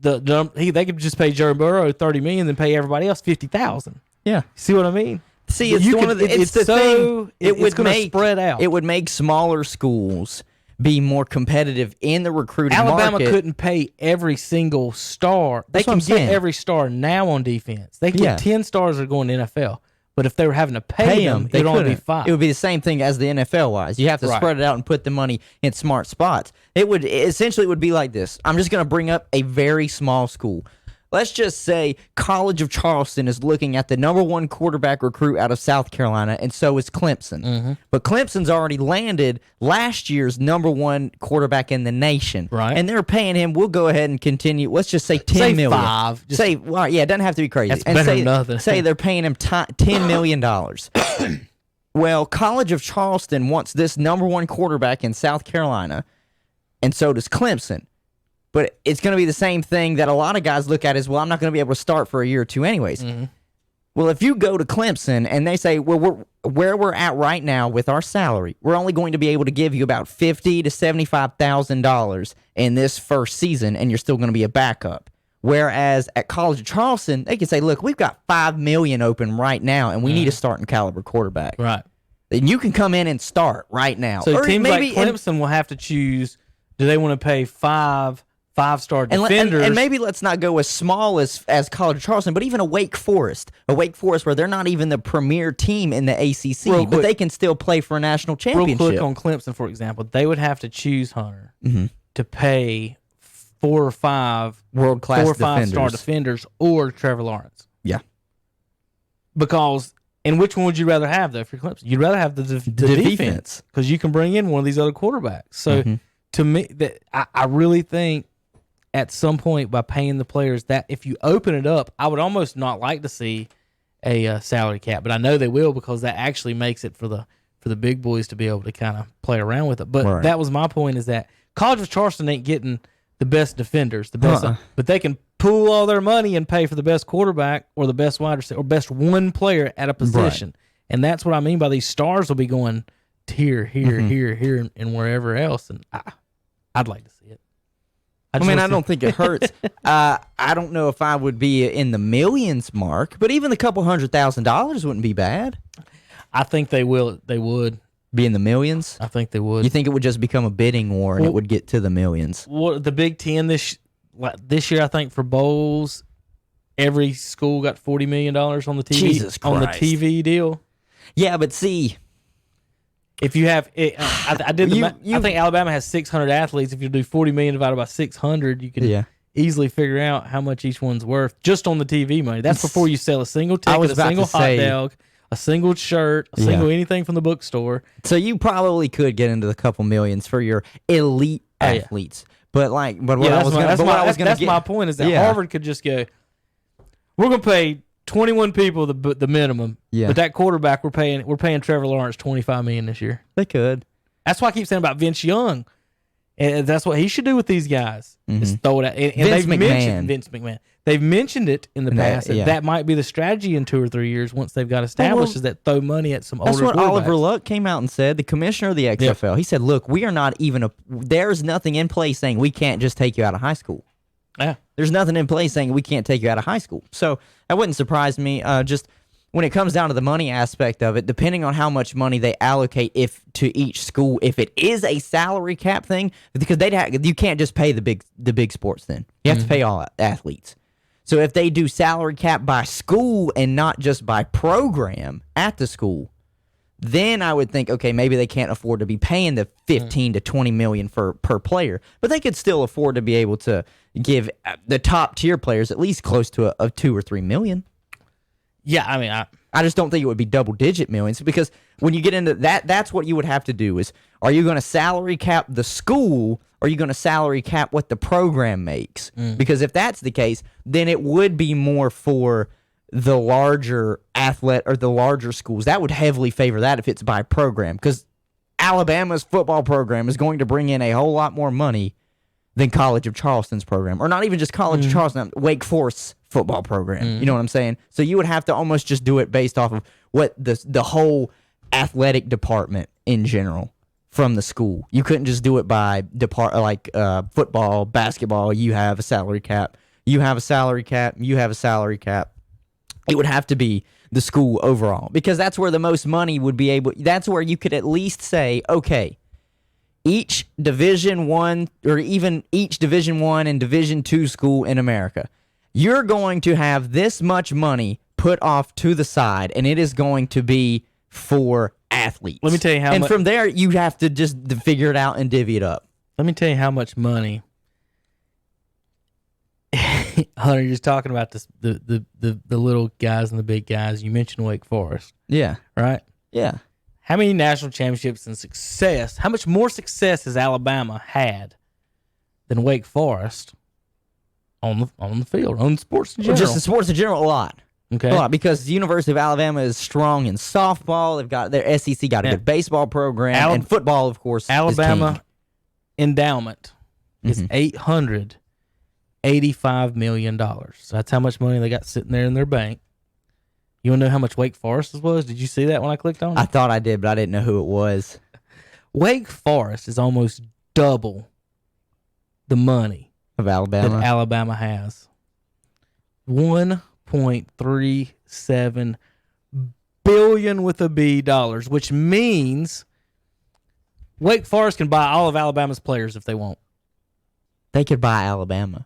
they could just pay Joe Burrow $30 million and pay everybody else $50,000. Yeah. See what I mean? See, it's one of the, it's the so thing. it's going to spread out. It would make smaller schools be more competitive in the recruiting Alabama market. couldn't pay every single star. They That's what can I'm get saying. every star now on defense. They can Yeah. get 10 stars that are going to NFL. But if they were having to pay them, they it'd only be couldn't. 5. It would be the same thing as the NFL wise. You have to Right. spread it out and put the money in smart spots. It would essentially it would be like this. I'm just going to bring up a very small school. Let's just say College of Charleston is looking at the number 1 quarterback recruit out of South Carolina, and so is Clemson. Mm-hmm. But Clemson's already landed last year's number 1 quarterback in the nation. Right. And they're paying him, we'll go ahead and continue, let's just say $10 Say million. 5. Just- Say, well, yeah, it doesn't have to be crazy. That's And better say, than nothing. Say they're paying him $10 million. Well, College of Charleston wants this number 1 quarterback in South Carolina, and so does Clemson. But it's going to be the same thing that a lot of guys look at as, well, I'm not going to be able to start for a year or two anyways. Mm-hmm. Well, if you go to Clemson and they say, well, where we're at right now with our salary, we're only going to be able to give you about $50,000 to $75,000 in this first season, and you're still going to be a backup. Whereas at College of Charleston, they can say, look, we've got $5 million open right now, and we need a starting caliber quarterback. Right. And you can come in and start right now. So Or teams maybe like Clemson will have to choose, do they want to pay 5-star defenders? and maybe let's not go as small as College of Charleston, but even a Wake Forest where they're not even the premier team in the ACC, Real but quick. they can still play for a national Real championship. quick on Clemson, for example, they would have to choose, Hunter, to pay 4 or 5 World-class 4 or 5-star defenders. defenders or Trevor Lawrence. Yeah. Because, and which one would you rather have, though, for Clemson? You'd rather have the defense because you can bring in one of these other quarterbacks. So, to me, that I really think at some point by paying the players that if you open it up, I would almost not like to see a salary cap, but I know they will because that actually makes it for the big boys to be able to kind of play around with it. But Right. that was my point, is that College of Charleston ain't getting the best defenders, the best, but they can pool all their money and pay for the best quarterback or the best wide receiver or best one player at a position. And that's what I mean by these stars will be going here, here, and wherever else. And I'd like to see it. I don't think it hurts. I don't know if I would be in the millions mark, but even a couple $100,000 wouldn't be bad. I think they will. They would. Be in the millions? I think they would. You think it would just become a bidding war and it would get to the millions? What the Big Ten this year? I think for bowls, every school got $40 million on the TV. Jesus on the Christ. TV deal. Yeah, but see, If you have, I did the. I think Alabama has 600 athletes. If you do 40 million divided by 600, you can easily figure out how much each one's worth just on the TV money. That's before you sell a single ticket, a single hot dog, a single shirt, a single anything from the bookstore. So you probably could get into the couple millions for your elite athletes. But what I was going to That's my point, is that Harvard could just go, we're going to pay 21 people the minimum, but that quarterback we're paying Trevor Lawrence $25 million this year. They could. That's why I keep saying about Vince Young, and that's what he should do with these guys. Is throw it out. And Vince they've McMahon. mentioned Vince McMahon. They've mentioned it in the past. That might be the strategy in 2 or 3 years once they've got established, is that throw money at some older quarterbacks. That's what Oliver Luck came out and said, the commissioner of the XFL. He said, look, we are not even there's nothing in place saying we can't just take you out of high school. Yeah. There's nothing in place saying we can't take you out of high school. So that wouldn't surprise me. Just when it comes down to the money aspect of it, depending on how much money they allocate to each school, if it is a salary cap thing, because you can't just pay the big sports then. You have to pay all athletes. So if they do salary cap by school and not just by program at the school, then I would think, okay, maybe they can't afford to be paying the 15 to 20 million per player, but they could still afford to be able to give the top tier players at least close to a 2 or 3 million. Yeah, I mean, I just don't think it would be double digit millions, because when you get into that's what you would have to do is, are you going to salary cap the school, or are you going to salary cap what the program makes? Because if that's the case, then it would be more for the larger or the larger schools. That would heavily favor that if it's by program, because Alabama's football program is going to bring in a whole lot more money than College of Charleston's program, or not even just College of Charleston, Wake Forest's football program. You know what I'm saying? So you would have to almost just do it based off of what the whole athletic department in general from the school. You couldn't just do it by football, basketball. You have a salary cap you have a salary cap, you have a salary cap. It would have to be the school overall, because that's where the most money would be able. That's where you could at least say, okay, each Division I or even each Division I and Division II school in America, you're going to have this much money put off to the side, and it is going to be for athletes. Let me tell you how and much. from there, you have to just figure it out and divvy it up. Let me tell you how much money. Hunter, you're just talking about this, the little guys and the big guys. You mentioned Wake Forest, Yeah. right? Yeah. How many national championships and success? How much more success has Alabama had than Wake Forest on the field, on sports in general? Just in sports in general, a lot. Okay. A lot, because the University of Alabama is strong in softball. They've got their SEC got a good baseball program, and football, of course. Alabama is king. endowment is $885 million. So that's how much money they got sitting there in their bank. You want to know how much Wake Forest was? Did you see that when I clicked on it? I thought I did, but I didn't know who it was. Wake Forest is almost double the money Of Alabama. that Alabama has. $1.37 billion with a B dollars, which means Wake Forest can buy all of Alabama's players if they want. They could buy Alabama.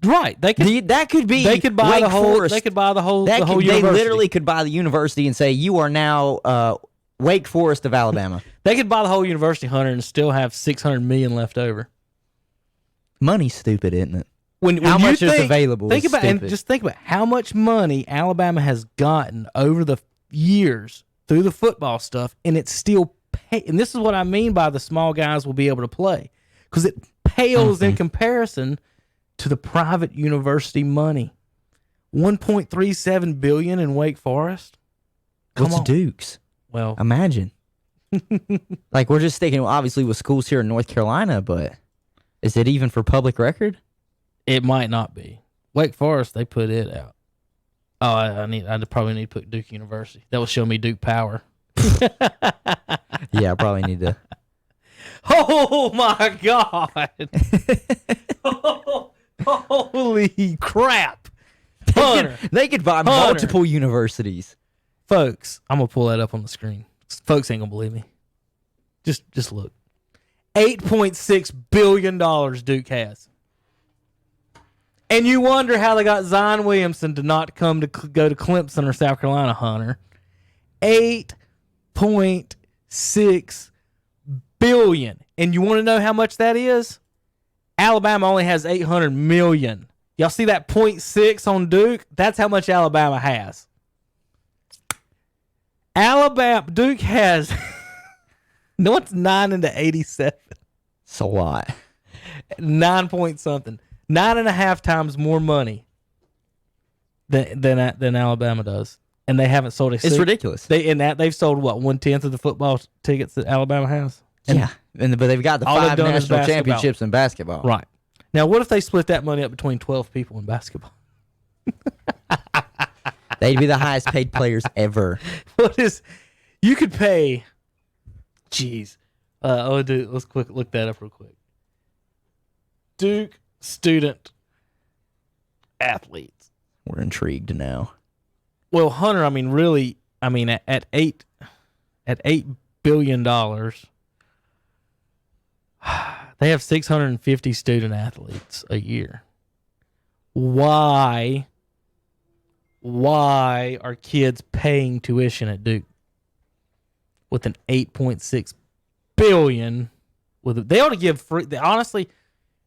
Right. They could That could be. they could buy Wake the whole Forest. they could buy the whole They university. literally could buy the university and say, you are now Wake Forest of Alabama. They could buy the whole university, Hunter, and still have $600 million left over. Money's stupid, isn't it? When How you much is think- available Think is about and stupid. just think about how much money Alabama has gotten over the years through the football stuff, and it's still pay. And this is what I mean by the small guys will be able to play, because it pales in comparison to the private university money. $1.37 billion in Wake Forest. Come What's on. Duke's? Well, Imagine. Like, we're just thinking, obviously, with schools here in North Carolina, but is it even for public record? it might not be. Wake Forest, they put it out. Oh, I probably need to put Duke University. That will show me Duke power. Yeah, I probably need to. Oh my God! Holy crap! Hunter, They could buy multiple universities. folks, I'm gonna pull that up on the screen. Folks ain't gonna believe me. Just look. $8.6 billion Duke has. And you wonder how they got Zion Williamson to not come to go to Clemson or South Carolina, Hunter. $8.6 billion. And you want to know how much that is? Alabama only has $800 million. Y'all see that 0.6 on Duke? That's how much Alabama has. Duke has no, it's 9 into 87. It's a lot. 9 point something. 9.5 times more money than Alabama does, and they haven't sold a. It's ridiculous. They've sold what 1/10 of the football tickets that Alabama has. Yeah, but they've got the all they've 5 done is national basketball. championships in basketball. Right. Now, what if they split that money up between 12 people in basketball? They'd be the highest paid players ever. What is? You could pay. Jeez. Let's quick look that up real quick. Duke student athletes. We're intrigued now. Well, Hunter, at $8 billion, they have 650 student athletes a year. Why are kids paying tuition at Duke with an 8.6 billion? They ought to give free. Honestly,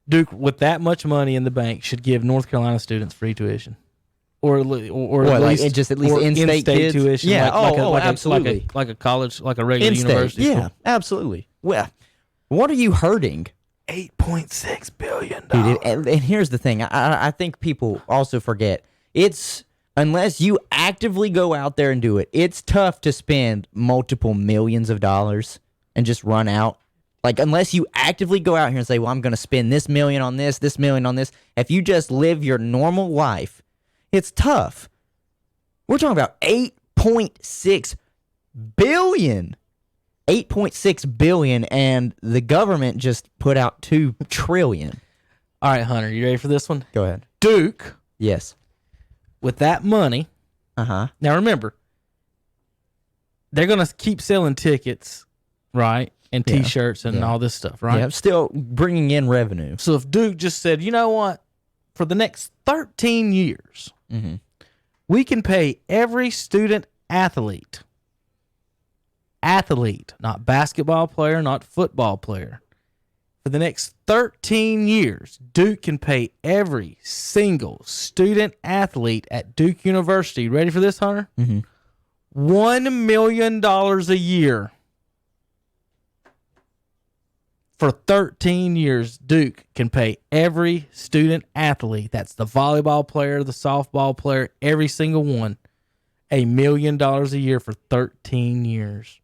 Duke, with that much money in the bank, should give North Carolina students free tuition, or at least in-state kids? tuition. Yeah. Absolutely. Like a college, like a regular In-state. university. Yeah, school. absolutely. Well, what are you hurting? $8.6 billion. Dude, and here's the thing. I think people also forget. It's, unless you actively go out there and do it, it's tough to spend multiple millions of dollars and just run out. Like, unless you actively go out here and say, well, I'm going to spend this million on this million on this. If you just live your normal life, it's tough. We're talking about $8.6 billion. $8.6 billion, and the government just put out $2 trillion. All right, Hunter, you ready for this one? Go ahead. Duke, Yes. with that money, Uh-huh. now remember, they're going to keep selling tickets, right? And Yeah. T-shirts and Yeah. all this stuff, right? Yeah, still bringing in revenue. So if Duke just said, you know what, for the next 13 years, Mm-hmm. we can pay every student athlete, not basketball player, not football player. For the next 13 years, Duke can pay every single student athlete at Duke University. Ready for this, Hunter? Mm-hmm. $1 million a year. For 13 years, Duke can pay every student athlete, that's the volleyball player, the softball player, every single one, $1 million a year for 13 years.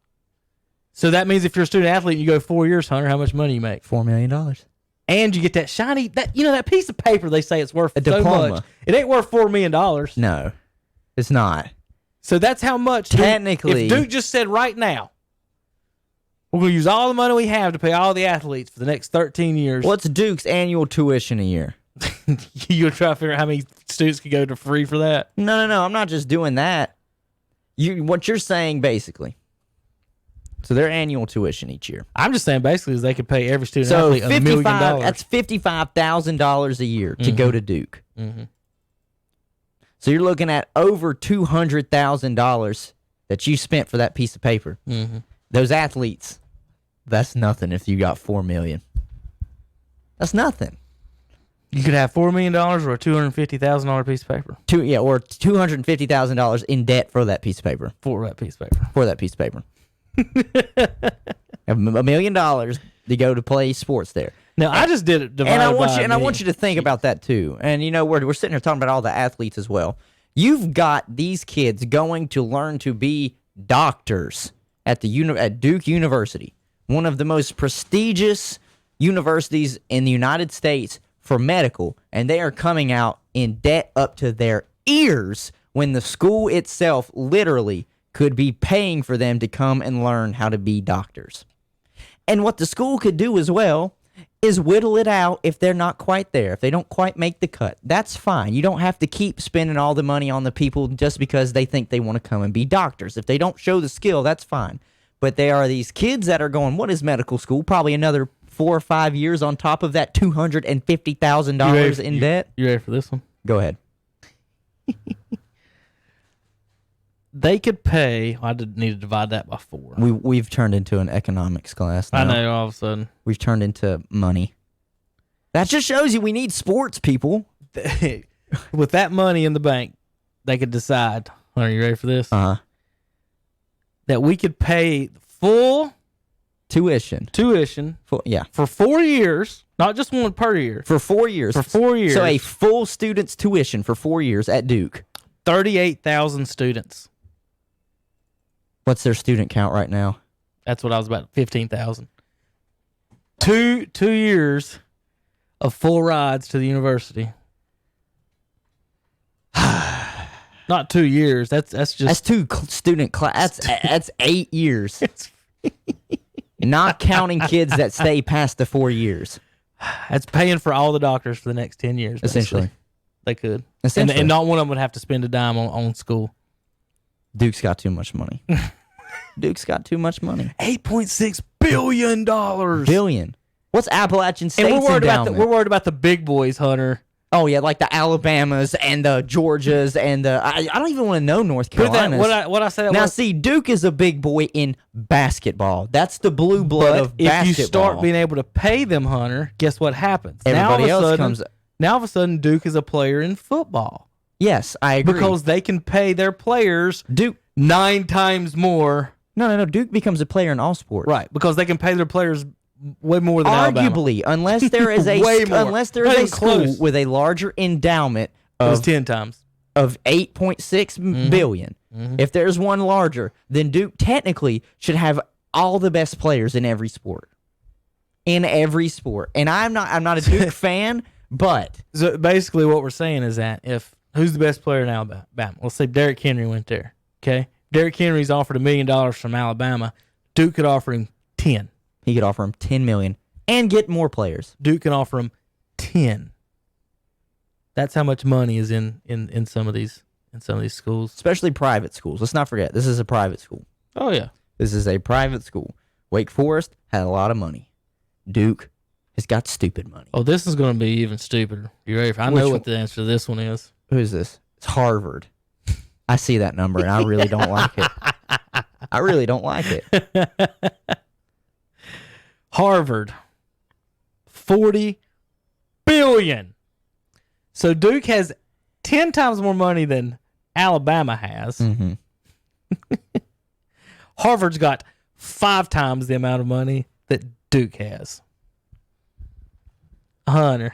So that means if you're a student athlete and you go 4 years, Hunter, how much money you make? $4 million. And you get that shiny, that piece of paper they say it's worth A so diploma. much. It ain't worth $4 million. No, it's not. So that's how much. Technically- if Duke just said right now, we're going to use all the money we have to pay all the athletes for the next 13 years. What's Duke's annual tuition a year? You'll try to figure out how many students could go to free for that? No. I'm not just doing that. What you're saying, basically. So their annual tuition each year. I'm just saying basically is they could pay every student So athlete $1 million. that's $55,000 a year to go to Duke. Mm-hmm. So you're looking at over $200,000 that you spent for that piece of paper. Mm-hmm. Those athletes, that's nothing if you got $4 million. That's nothing. You could have $4 million or a $250,000 piece of paper Or $250,000 in debt for that piece of paper. for that piece of paper. For that piece of paper. $1 million to go to play sports there. Now I just did it. And I want by you, and I me. want you to think about that too. And we're sitting here talking about all the athletes as well. You've got these kids going to learn to be doctors at Duke University, one of the most prestigious universities in the United States for medical, and they are coming out in debt up to their ears when the school itself literally could be paying for them to come and learn how to be doctors. And what the school could do as well is whittle it out if they're not quite there, if they don't quite make the cut. That's fine. You don't have to keep spending all the money on the people just because they think they want to come and be doctors. If they don't show the skill, that's fine. But there are these kids that are going, what is medical school? Probably another 4 or 5 years on top of that $250,000 in debt. You ready for this one? Go ahead. They could pay. I did need to divide that by 4. We've turned into an economics class now. I know all of a sudden. We've turned into money. That just shows you we need sports, people. With that money in the bank, they could decide. Are you ready for this? Uh-huh. That we could pay full Tuition. Yeah. for 4 years, not just one per year. For 4 years. For 4 years. So a full student's tuition for 4 years at Duke. 38,000 students. What's their student count right now? That's what I was about. 15,000. 2 years of full rides to the university. Not 2 years. That's just That's two student class. That's 8 years. Not counting kids that stay past the 4 years. that's paying for all the doctors for the next 10 years. basically. Essentially. They could. Essentially. And not one of them would have to spend a dime on school. Duke's got too much money. Duke's got too much money. $8.6 billion. Billion. What's Appalachian State's And endowment? we're worried about the big boys, Hunter. Oh yeah, like the Alabamas and the Georgias and the I don't even want to know North Put that, Carolina. what I said. Now see, Duke is a big boy in basketball. That's the blue blood but of if basketball. you start being able to pay them, Hunter, guess what happens? Everybody now all of a else sudden, comes. Now all of a sudden, Duke is a player in football Yes, I agree. because they can pay their players Duke, 9 times more. no. Duke becomes a player in all sports. Right, because they can pay their players way more than Alabama. Arguably, unless there is a Way more. unless there Not is a even school close. with a larger endowment It was of 10 times. 8.6 billion. If there's one larger, then Duke technically should have all the best players in every sport. In every sport. And I'm not a Duke fan, but So basically, what we're saying is that if who's the best player in Alabama? Let's say Derrick Henry went there. Okay, Derrick Henry's offered $1 million from Alabama. Duke could offer him 10. he could offer him 10 million and get more players. Duke can offer him 10. That's how much money is in some of these schools. Especially private schools. Let's not forget, this is a private school. Oh yeah. This is a private school. Wake Forest had a lot of money. Duke has got stupid money. Oh, this is going to be even stupider. You ready? I know what the answer to this one is. Who is this? It's Harvard. I see that number, and I really don't like it. I really don't like it. Harvard, $40 billion. So Duke has 10 times more money than Alabama has. Mm-hmm. Harvard's got 5 times the amount of money that Duke has. Hunter,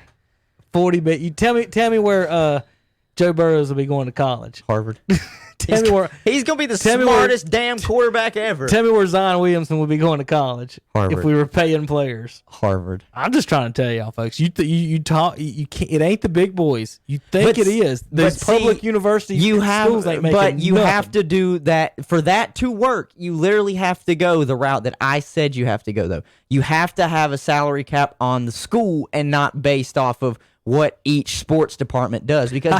40 billion. You tell me where Joe Burrows will be going to college. Harvard. Tell me where He's going to be the smartest damn quarterback ever. Tell me where Zion Williamson would be going to college. Harvard. If we were paying players. Harvard. I'm just trying to tell y'all, folks. You talk. You can't. It ain't the big boys. You think it is. These public universities, schools ain't making. But you nothing. have to do that for that to work. You literally have to go the route that I said you have to go. Though you have to have a salary cap on the school and not based off of what each sports department does, because I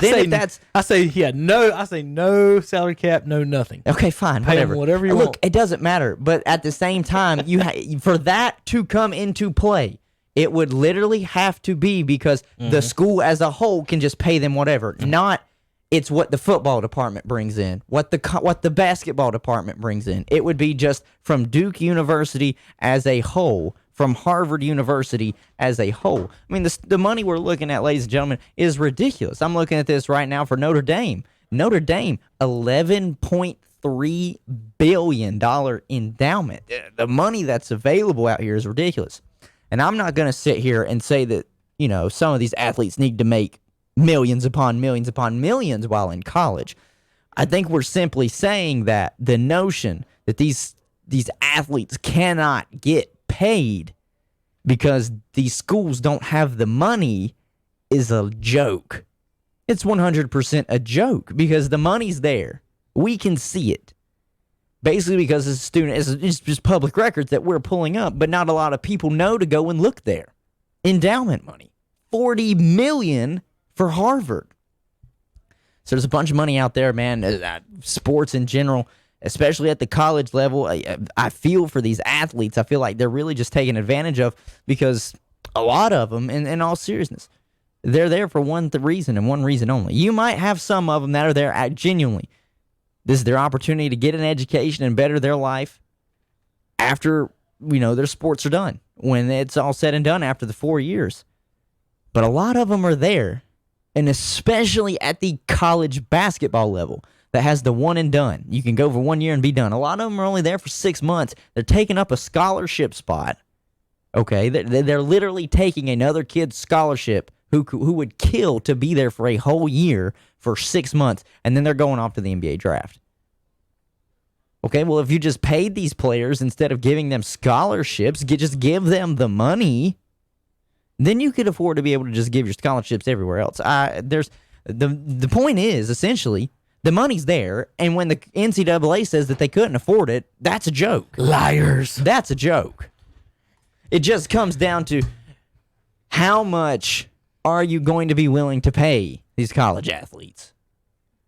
say no salary cap, no nothing. Okay, fine, Pay 'em whatever. whatever you Look, want. it doesn't matter, but at the same time, for that to come into play, it would literally have to be because the school as a whole can just pay them whatever. Not it's what the football department brings in, what the basketball department brings in. It would be just from Duke University as a whole. From Harvard University as a whole. I mean, the money we're looking at, ladies and gentlemen, is ridiculous. I'm looking at this right now for Notre Dame. Notre Dame, $11.3 billion endowment. The money that's available out here is ridiculous. And I'm not going to sit here and say that, some of these athletes need to make millions upon millions upon millions while in college. I think we're simply saying that the notion that these athletes cannot get paid because these schools don't have the money is a joke. It's 100% a joke because the money's there. We can see it. Basically because as a student, it's just public records that we're pulling up, but not a lot of people know to go and look there. Endowment money. $40 million for Harvard. So there's a bunch of money out there, man. Sports in general, especially at the college level, I feel for these athletes. I feel like they're really just taken advantage of because a lot of them, in all seriousness, they're there for one reason and one reason only. You might have some of them that are there genuinely. This is their opportunity to get an education and better their life after, their sports are done, when it's all said and done after the 4 years. But a lot of them are there, and especially at the college basketball level, that has the one and done. You can go for 1 year and be done. A lot of them are only there for 6 months. They're taking up a scholarship spot. Okay, they're literally taking another kid's scholarship who would kill to be there for a whole year for 6 months, and then they're going off to the NBA draft. Okay, well, if you just paid these players instead of giving them scholarships, just give them the money, then you could afford to be able to just give your scholarships everywhere else. The point is, essentially, the money's there, and when the NCAA says that they couldn't afford it, that's a joke. Liars. That's a joke. It just comes down to how much are you going to be willing to pay these college athletes?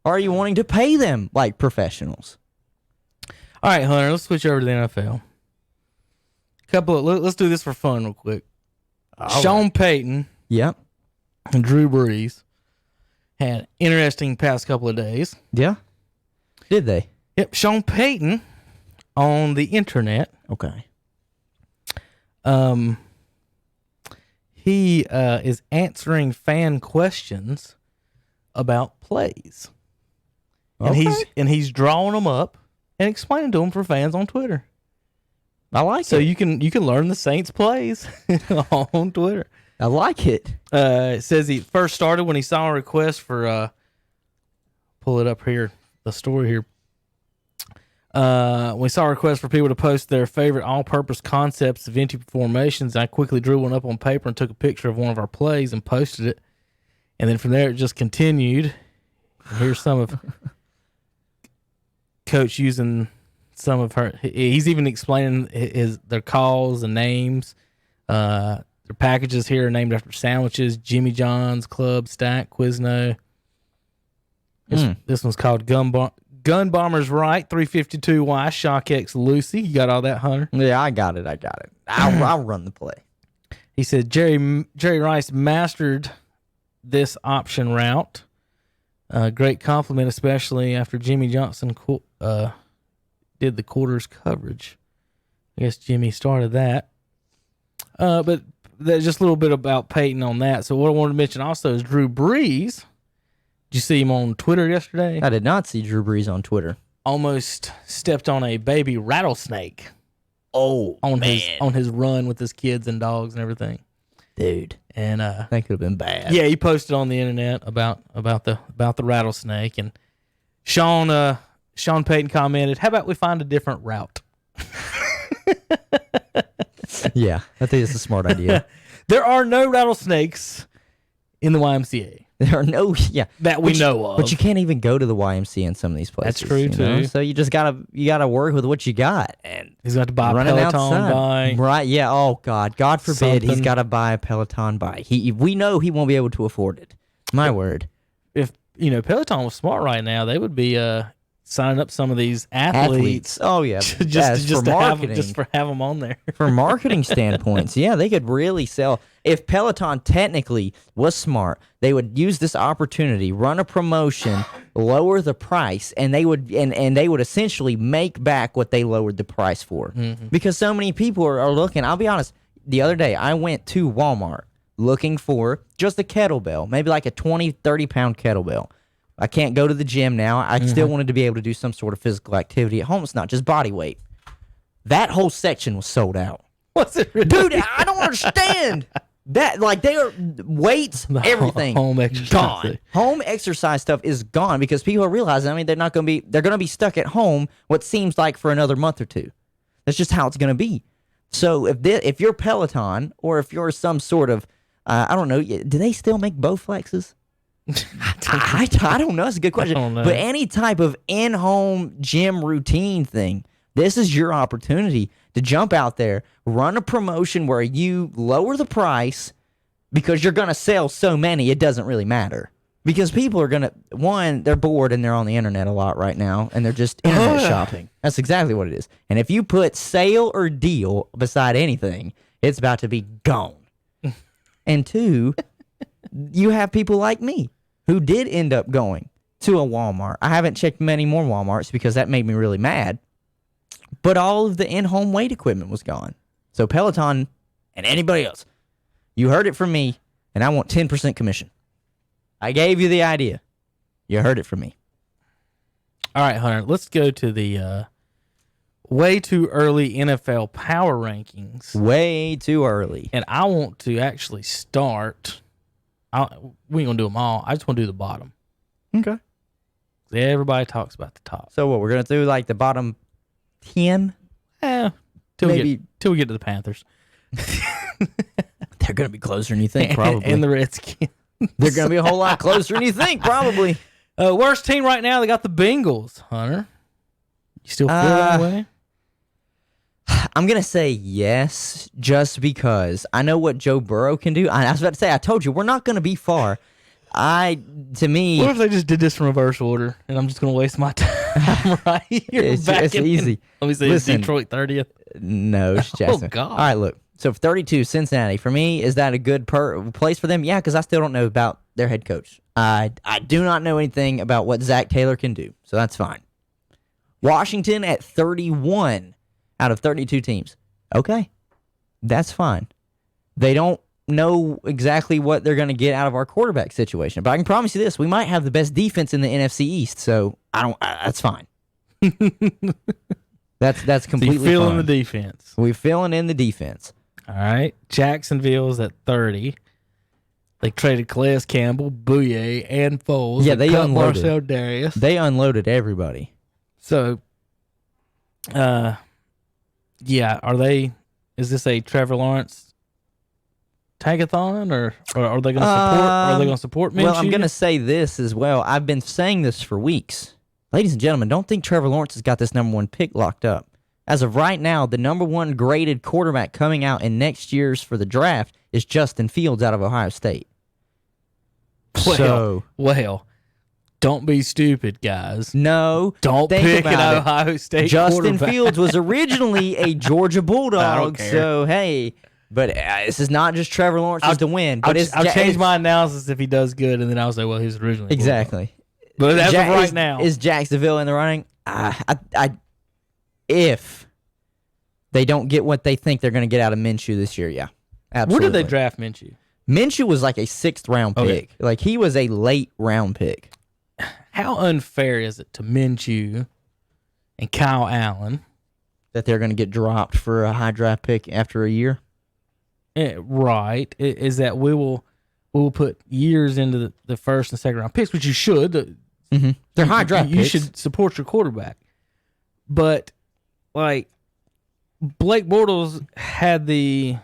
Are you wanting to pay them like professionals? All right, Hunter, let's switch over to the NFL. Let's do this for fun real quick. Sean Payton Yep. and Drew Brees had an interesting past couple of days. Yeah. Did they? Yep, Sean Payton on the internet. Okay. He is answering fan questions about plays, and he's drawing them up and explaining to them for fans on Twitter. I like it. So you can learn the Saints plays on Twitter. I like it. It says he first started when he saw a request for pull it up here, the story here. We saw a request for people to post their favorite all-purpose concepts of empty formations. I quickly drew one up on paper and took a picture of one of our plays and posted it. And then from there, it just continued. Here's some of Coach using some of her. He's even explaining their calls and names. They're Their packages here are named after sandwiches: Jimmy John's, Club, Stack, Quizno. This one's called Gun Bomber's Right, 352Y, JOXX Lucy. You got all that, Hunter? Yeah, I got it. I'll run the play. He said Jerry Rice mastered this option route. Great compliment, especially after Jimmy Johnson did the quarters coverage. I guess Jimmy started that. But there's just a little bit about Peyton on that. So what I wanted to mention also is Drew Brees. Did you see him on Twitter yesterday? I did not see Drew Brees on Twitter. Almost stepped on a baby rattlesnake. Oh, on his run with his kids and dogs and everything. Dude. And that could have been bad. Yeah, he posted on the internet about the rattlesnake, and Sean Payton commented, "How about we find a different route?" Yeah, I think it's a smart idea. There are no rattlesnakes in the YMCA. There are no, that we know of. But you can't even go to the YMCA in some of these places. That's true too. So you just gotta work with what you got, and he's got to buy a Peloton bike. Right? Yeah. Oh God forbid Something. He's got to buy a Peloton bike. We know he won't be able to afford it. My word. If Peloton was smart right now, they would be signing up some of these athletes. Oh yeah, just for marketing, have them on there. For marketing standpoints, yeah, they could really sell. If Peloton technically was smart, they would use this opportunity, run a promotion, lower the price, and they would essentially make back what they lowered the price for. Mm-hmm. Because so many people are looking. I'll be honest. The other day, I went to Walmart looking for just a kettlebell, maybe like a 20, 30-pound kettlebell. I can't go to the gym now. I still wanted to be able to do some sort of physical activity at home. It's not just body weight. That whole section was sold out. What's it really? Dude, I don't understand. That, like, they are weights, everything home exercise gone. Home exercise stuff is gone because people are realizing, they're going to be stuck at home what seems like for another month or two. That's just how it's going to be. So if you're Peloton or if you're some sort of, I don't know, do they still make Bowflexes? I don't know. That's a good question. I don't know. But any type of in-home gym routine thing, this is your opportunity to jump out there, run a promotion where you lower the price because you're going to sell so many, it doesn't really matter. Because people are going to, one, they're bored and they're on the internet a lot right now, and they're just internet shopping. That's exactly what it is. And if you put sale or deal beside anything, it's about to be gone. And two, you have people like me who did end up going to a Walmart. I haven't checked many more Walmarts because that made me really mad. But all of the in-home weight equipment was gone. So Peloton and anybody else, you heard it from me, and I want 10% commission. I gave you the idea. You heard it from me. All right, Hunter, let's go to the way too early NFL power rankings. Way too early. And I want to actually start. We ain't going to do them all. I just want to do the bottom. Okay. Everybody talks about the top. So what, we're going to do like the bottom 10? Till we get to the Panthers. They're going to be closer than you think, probably. And the Redskins. They're going to be a whole lot closer than you think, probably. Worst team right now, they got the Bengals, Hunter. You still feel that way? I'm going to say yes, just because I know what Joe Burrow can do. I was about to say, I told you, we're not going to be far. What if they just did this in reverse order, and I'm just going to waste my time right here? It's easy. Let me see, listen, Detroit 30th? No, it's Jackson. Oh, God. All right, look. So 32, Cincinnati. For me, is that a good place for them? Yeah, because I still don't know about their head coach. I do not know anything about what Zach Taylor can do, so that's fine. Washington at 31 out of 32 teams. Okay, that's fine. They don't know exactly what they're going to get out of our quarterback situation, but I can promise you this: we might have the best defense in the NFC East. So that's fine. That's completely so feeling fine. The defense. We're filling in the defense. All right, Jacksonville's at 30. They traded Calais Campbell, Bouye, and Foles. Yeah, they unloaded Marcel Darius. They unloaded everybody. So, yeah, is this a Trevor Lawrence tagathon, or are they going to support? Are they going to support Minshew? Well, I'm going to say this as well. I've been saying this for weeks, ladies and gentlemen. Don't think Trevor Lawrence has got this number one pick locked up. As of right now, the number 1 graded quarterback coming out in next year's for the draft is Justin Fields out of Ohio State. Well, don't be stupid, guys. No, Don't think pick an about it. Ohio State Justin quarterback. Fields was originally a Georgia Bulldog, care. so hey, but this is not just Trevor Lawrence's to win. But I'll change my analysis if he does good, and then I'll say, well, he was originally a exactly. Bulldog. But as of right now, is Jacksonville in the running? If they don't get what they think they're going to get out of Minshew this year, yeah, absolutely. where did they draft Minshew? Minshew was like a 6th round pick. Okay. Like he was a late round pick. How unfair is it to Minshew and Kyle Allen? That they're going to get dropped for a high draft pick after a year? Right. Is that we will put years into the first and second round picks, which you should. They're high draft You picks. should support your quarterback. But, like, Blake Bortles had the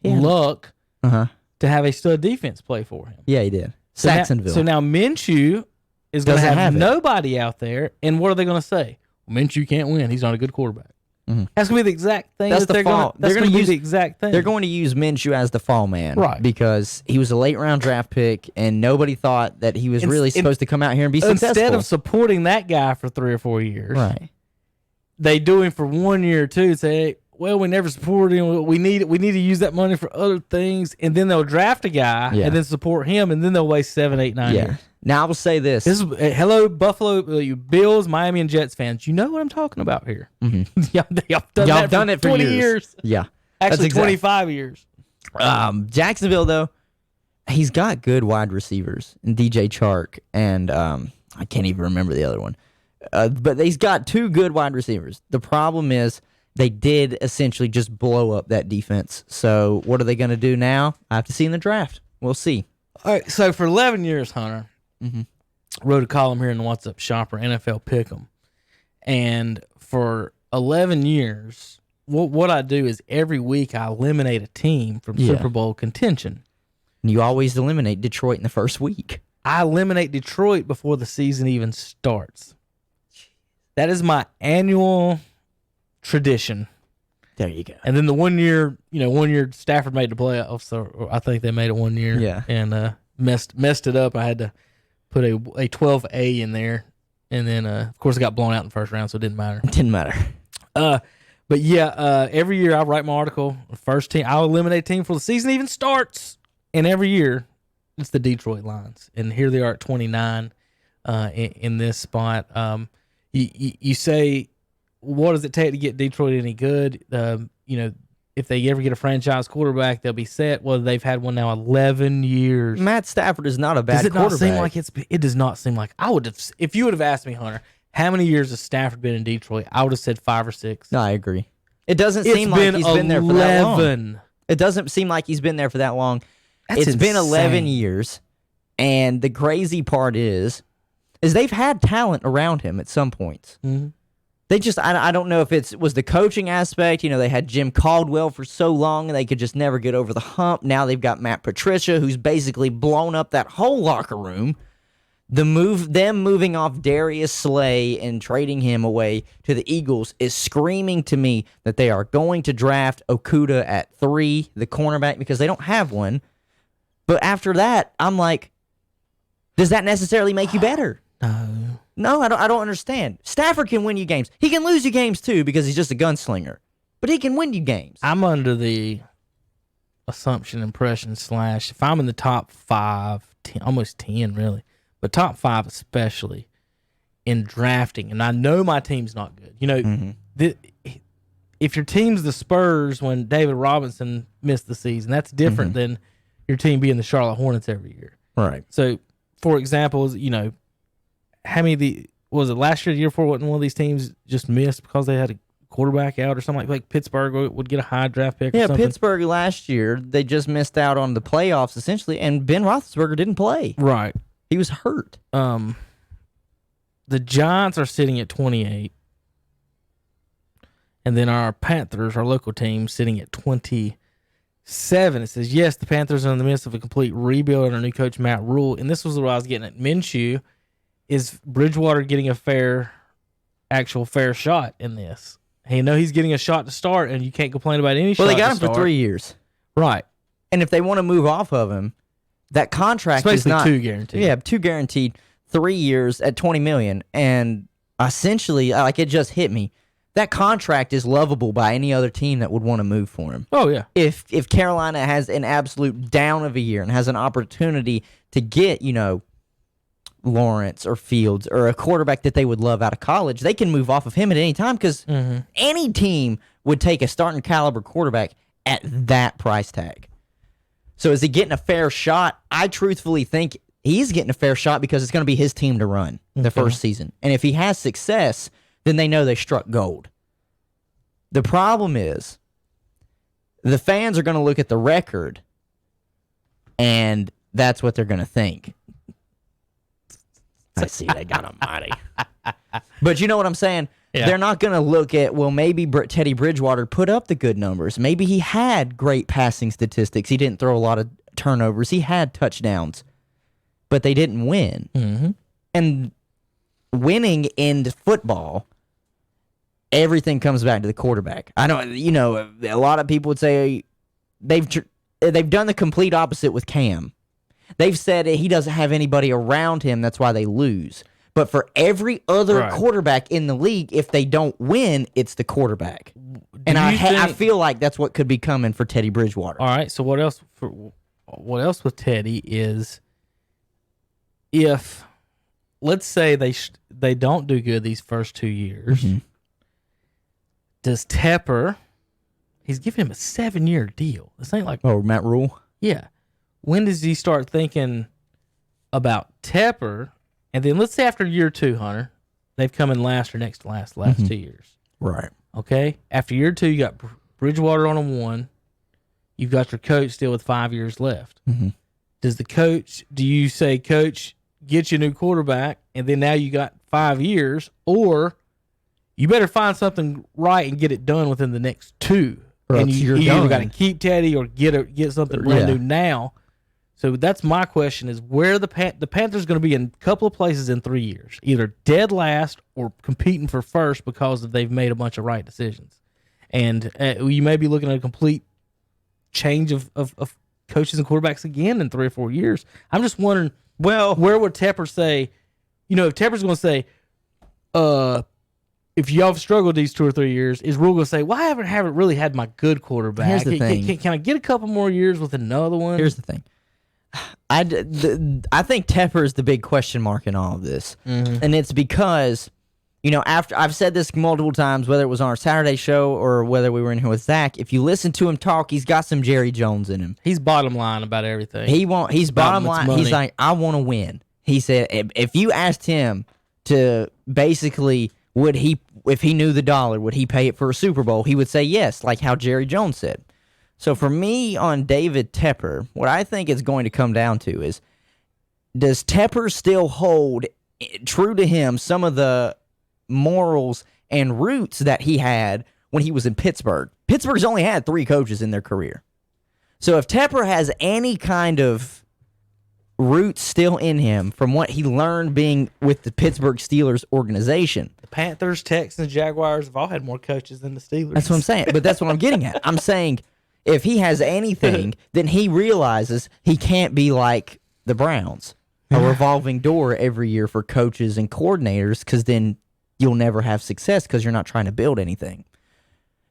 luck to have a stud defense play for him. Yeah, he did. So Saxonville. So now Minshew is going to Doesn't have have it. nobody out there, and what are they going to say? Well, Minshew can't win. He's not a good quarterback. That's going to be the exact thing. That's that the fall. That's They're going gonna to be use the exact thing. They're going to use Minshew as the fall man. Right. Because he was a late round draft pick, and nobody thought that he was really supposed to come out here and be successful. Instead of supporting that guy for 3 or 4 years, right. they do him for 1 year or 2 and say, hey, well, we never supported him. We need to use that money for other things, and then they'll draft a guy and then support him, and then they'll waste 7, 8, 9 years. Now I will say this. This is hello Buffalo, you Bills, Miami, and Jets fans. You know what I'm talking about here. Y'all done it for 20 years. Yeah, Actually, That's 25 years. Jacksonville though, he's got good wide receivers, and DJ Chark, and I can't even remember the other one. But he's got 2 good wide receivers. The problem is they did essentially just blow up that defense. So what are they going to do now? I have to see in the draft. We'll see. All right, so for 11 years, Hunter, wrote a column here in the What's Up Shopper, NFL Pick'em. And for 11 years, what I do is every week I eliminate a team from Super Bowl contention. You always eliminate Detroit in the first week. I eliminate Detroit before the season even starts. That is my annual tradition. There you go. And then the 1 year, 1 year Stafford made the playoffs, or I think they made it 1 year. Yeah. And messed it up. I had to put a 12A in there. And then, of course, it got blown out in the first round, so it didn't matter. It didn't matter. But yeah, every year I write my article. First team, I'll eliminate a team before the season even starts. And every year, it's the Detroit Lions. And here they are at 29 in this spot. You say, what does it take to get Detroit any good? If they ever get a franchise quarterback, they'll be set. Well, they've had one now 11 years. Matt Stafford is not a bad Does it quarterback. not seem like it does not seem like I would have, if you would have asked me, Hunter, how many years has Stafford been in Detroit? I would have said 5 or 6. No, I agree. It doesn't seem like he's been there for that long. 11. It doesn't seem like he's been there for that long. That's It's been 11 insane. years, and the crazy part is they've had talent around him at some points. Mhm. They just, I don't know if it was the coaching aspect. They had Jim Caldwell for so long, and they could just never get over the hump. Now they've got Matt Patricia, who's basically blown up that whole locker room. Them moving off Darius Slay and trading him away to the Eagles is screaming to me that they are going to draft Okuda at 3, the cornerback, because they don't have one. But after that, I'm like, does that necessarily make you better? No, I don't understand. Stafford can win you games. He can lose you games too because he's just a gunslinger. But he can win you games. I'm under the impression / if I'm in the top 5, 10, almost 10 really, but top 5 especially in drafting, and I know my team's not good. If your team's the Spurs when David Robinson missed the season, that's different than your team being the Charlotte Hornets every year. Right. So, for example, how many was it last year, the year before, wasn't one of these teams just missed because they had a quarterback out or something like Pittsburgh would get a high draft pick or something? Pittsburgh last year, they just missed out on the playoffs essentially, and Ben Roethlisberger didn't play. Right. He was hurt. The Giants are sitting at 28. And then our Panthers, our local team, sitting at 27. It says, yes, the Panthers are in the midst of a complete rebuild under new coach Matt Rule. And this was what I was getting at. Minshew, is Bridgewater getting a fair actual fair shot in this. Hey, he's getting a shot to start, and you can't complain about any shot. Well, they got to him start. for 3 years. Right. And if they want to move off of him, that contract It's is basically not 2 guaranteed. Yeah, 2 guaranteed, 3 years at $20 million, and essentially, like, it just hit me. That contract is lovable by any other team that would want to move for him. Oh yeah. If Carolina has an absolute down of a year and has an opportunity to get, Lawrence or Fields or a quarterback that they would love out of college, they can move off of him at any time because any team would take a starting caliber quarterback at that price tag. So is he getting a fair shot? I truthfully think he's getting a fair shot because it's going to be his team to run the first season. And if he has success, then they know they struck gold. The problem is the fans are going to look at the record, and that's what they're going to think. I see they got him mighty. But you know what I'm saying? Yeah. They're not going to look at, well, maybe Teddy Bridgewater put up the good numbers. Maybe he had great passing statistics. He didn't throw a lot of turnovers. He had touchdowns. But they didn't win. Mm-hmm. And winning in football, everything comes back to the quarterback. I know, a lot of people would say they've done the complete opposite with Cam. They've said he doesn't have anybody around him, that's why they lose. But for every other quarterback in the league, if they don't win, it's the quarterback. And I feel like that's what could be coming for Teddy Bridgewater. All right, so what else with Teddy is if, let's say they don't do good these first 2 years, does Tepper, he's giving him a 7-year deal. This ain't like... Oh, Matt Rule? Yeah. When does he start thinking about Tepper? And then let's say after year 2, Hunter, they've come in last or next to last 2 years. Right. Okay? After year 2, you got Bridgewater on a 1. You've got your coach still with 5 years left. Do you say, Coach, get you a new quarterback, and then now you got 5 years, or you better find something right and get it done within the next 2. And you either got to keep Teddy or get something brand new now. So that's my question: is where the Panthers going to be in a couple of places in 3 years, either dead last or competing for first because they've made a bunch of right decisions, and you may be looking at a complete change of coaches and quarterbacks again in 3 or 4 years. I'm just wondering, where would Tepper say? If Tepper's going to say, if y'all have struggled these 2 or 3 years, is Rule going to say, well, I haven't really had my good quarterback. Here's the thing. Can I get a couple more years with another one? Here's the thing. I think Tepper is the big question mark in all of this. And it's because, after I've said this multiple times, whether it was on our Saturday show or whether we were in here with Zach, if you listen to him talk, he's got some Jerry Jones in him. He's bottom line about everything. He's bottom line. He's like, I want to win. He said, if you asked him to basically, if he knew the dollar, would he pay it for a Super Bowl? He would say yes, like how Jerry Jones said. So for me on David Tepper, what I think it's going to come down to is, does Tepper still hold true to him some of the morals and roots that he had when he was in Pittsburgh? Pittsburgh's only had 3 coaches in their career. So if Tepper has any kind of roots still in him from what he learned being with the Pittsburgh Steelers organization. The Panthers, Texans, Jaguars have all had more coaches than the Steelers. That's what I'm saying. But that's what I'm getting at. I'm saying if he has anything, then he realizes he can't be like the Browns, a revolving door every year for coaches and coordinators, because then you'll never have success because you're not trying to build anything.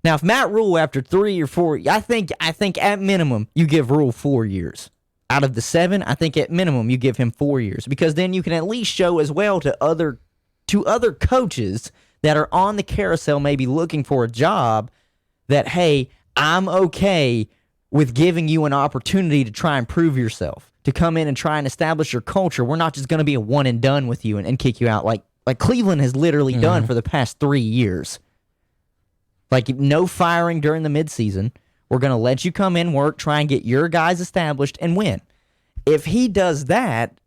Now, if Matt Rule after 3 or 4, I think at minimum you give Rule 4 years. Out of the 7, I think at minimum you give him 4 years, because then you can at least show as well to other coaches that are on the carousel, maybe looking for a job, that, hey, I'm okay with giving you an opportunity to try and prove yourself, to come in and try and establish your culture. We're not just going to be a one and done with you and kick you out like Cleveland has literally done for the past 3 years. Like, no firing during the midseason. We're going to let you come in, work, try and get your guys established, and win. If he does that,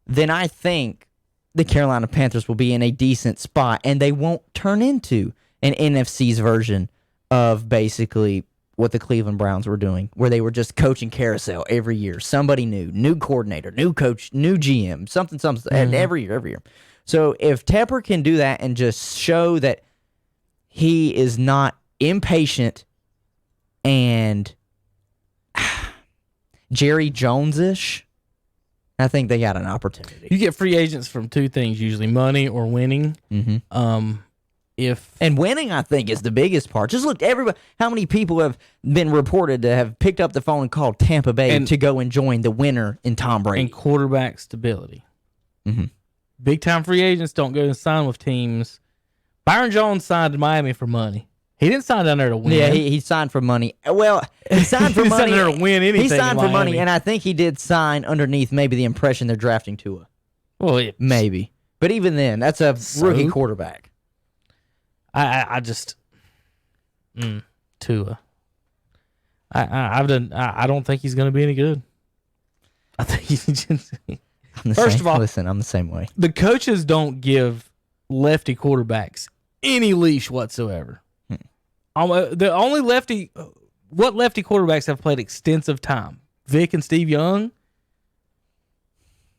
then I think the Carolina Panthers will be in a decent spot, and they won't turn into an NFC's version of basically what the Cleveland Browns were doing, where they were just coaching carousel every year. Somebody new coordinator, new coach, new GM, something, every year. So if Tepper can do that and just show that he is not impatient and Jerry Jones-ish, I think they got an opportunity. You get free agents from two things usually: money or winning. Mm-hmm. And winning, I think, is the biggest part. Just look, everybody, how many people have been reported to have picked up the phone and called Tampa Bay to go and join the winner in Tom Brady and quarterback stability. Mm-hmm. Big time free agents don't go and sign with teams. Byron Jones signed to Miami for money. He didn't sign down there to win. Yeah, he signed for money. Well, he signed for He money. signed there to win anything. He signed in for money, Miami. and I think he did sign underneath maybe the impression they're drafting Tua. Well, Maybe. But even then, that's a rookie quarterback. I just Tua. I don't think he's going to be any good. I think he's just. First of all, listen, I'm the same way. The coaches don't give lefty quarterbacks any leash whatsoever. The only lefty quarterbacks have played extensive time? Vic and Steve Young.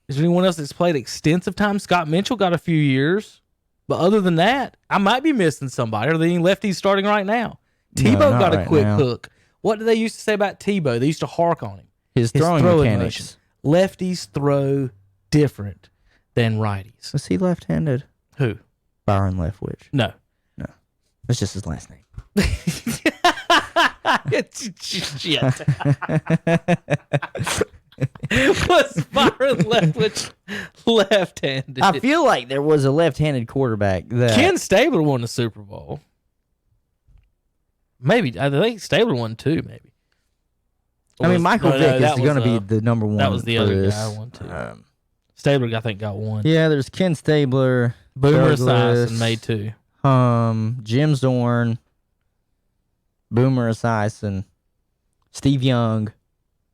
Is there anyone else that's played extensive time? Scott Mitchell got a few years. But other than that, I might be missing somebody. Are there any lefties starting right now? Tebow got a quick hook. What did they used to say about Tebow? They used to hark on him. His throwing mechanics. Motion. Lefties throw different than righties. Was he left-handed? Who? Byron Leftwich. No. That's just his last name. Shit. Was Byron Leftwich left-handed? I feel like there was a left-handed quarterback that Ken Stabler won the Super Bowl. Maybe. I think Stabler won two, maybe. I mean, Michael Vick is going to be the number one. That was the other this. guy I won too. Stabler, I think, got one. Yeah, there's Ken Stabler. Boomer Douglas, Esiason made two. Jim Zorn, Boomer Esiason, Steve Young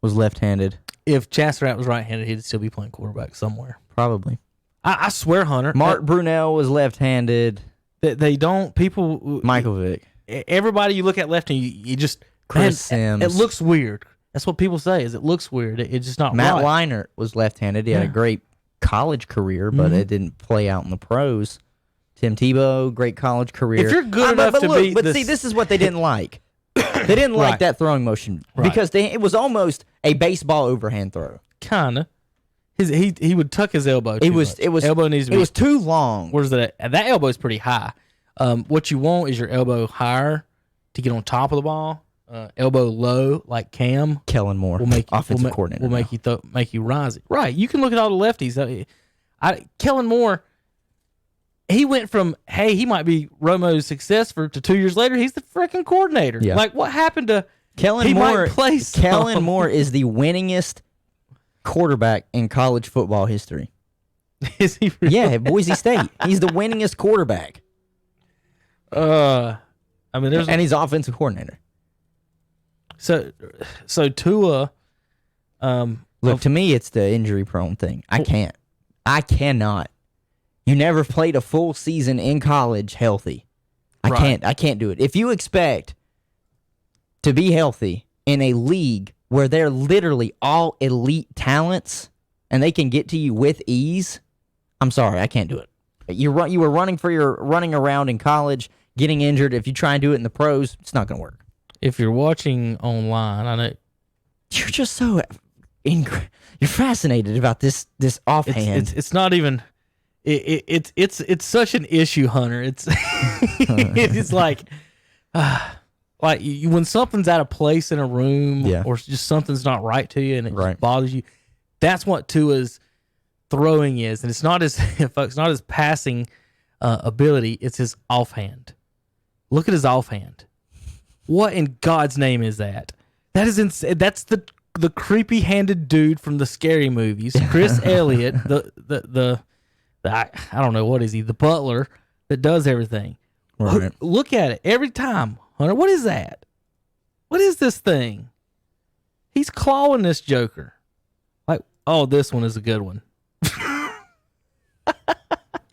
was left-handed. If Chasserat was right-handed, he'd still be playing quarterback somewhere. Probably. I swear, Hunter. Mark Brunell was left-handed. They don't. People. Michael Vick. Everybody you look at left and you just. Chris Sims. It looks weird. That's what people say. Is it looks weird? It's just not Matt right. Leinart was left-handed. He had a great college career, but it didn't play out in the pros. Tim Tebow, great college career. If you're good enough to be, see, this is what they didn't like. They didn't like that throwing motion because it was almost a baseball overhand throw. Kinda. He would tuck his elbow. Elbow needs to be. It was too long. Where's that? That elbow is pretty high. What you want is your elbow higher to get on top of the ball. Elbow low, like Cam. Kellen Moore, will make offensive coordinator, will make you rise it. Right. You can look at all the lefties. Kellen Moore. He went from, hey, he might be Romo's success to 2 years later, he's the freaking coordinator. Yeah. Like, what happened to Kellen Moore? Kellen Moore is the winningest quarterback in college football history. Is he really? Yeah, at Boise State. He's the winningest quarterback. I mean, and he's offensive coordinator. So Tua. Look, to me, it's the injury-prone thing. I cannot. You never played a full season in college healthy. I can't do it. If you expect to be healthy in a league where they're literally all elite talents and they can get to you with ease, I'm sorry, I can't do it. You were running around in college, getting injured. If you try and do it in the pros, it's not going to work. If you're watching online, I know you're just so you're fascinated about this offhand. It's not even. It's such an issue, Hunter. It's it's like when something's out of place in a room, or just something's not right to you, and it just bothers you. That's what Tua's throwing is, and it's not his folks, not his passing ability. It's his offhand. Look at his offhand. What in God's name is that? That is that's the creepy handed dude from the scary movies, Chris Elliott, the I don't know, what is he? The butler that does everything. Right. Look at it every time, Hunter. What is that? What is this thing? He's clawing this joker. Like, oh, this one is a good one.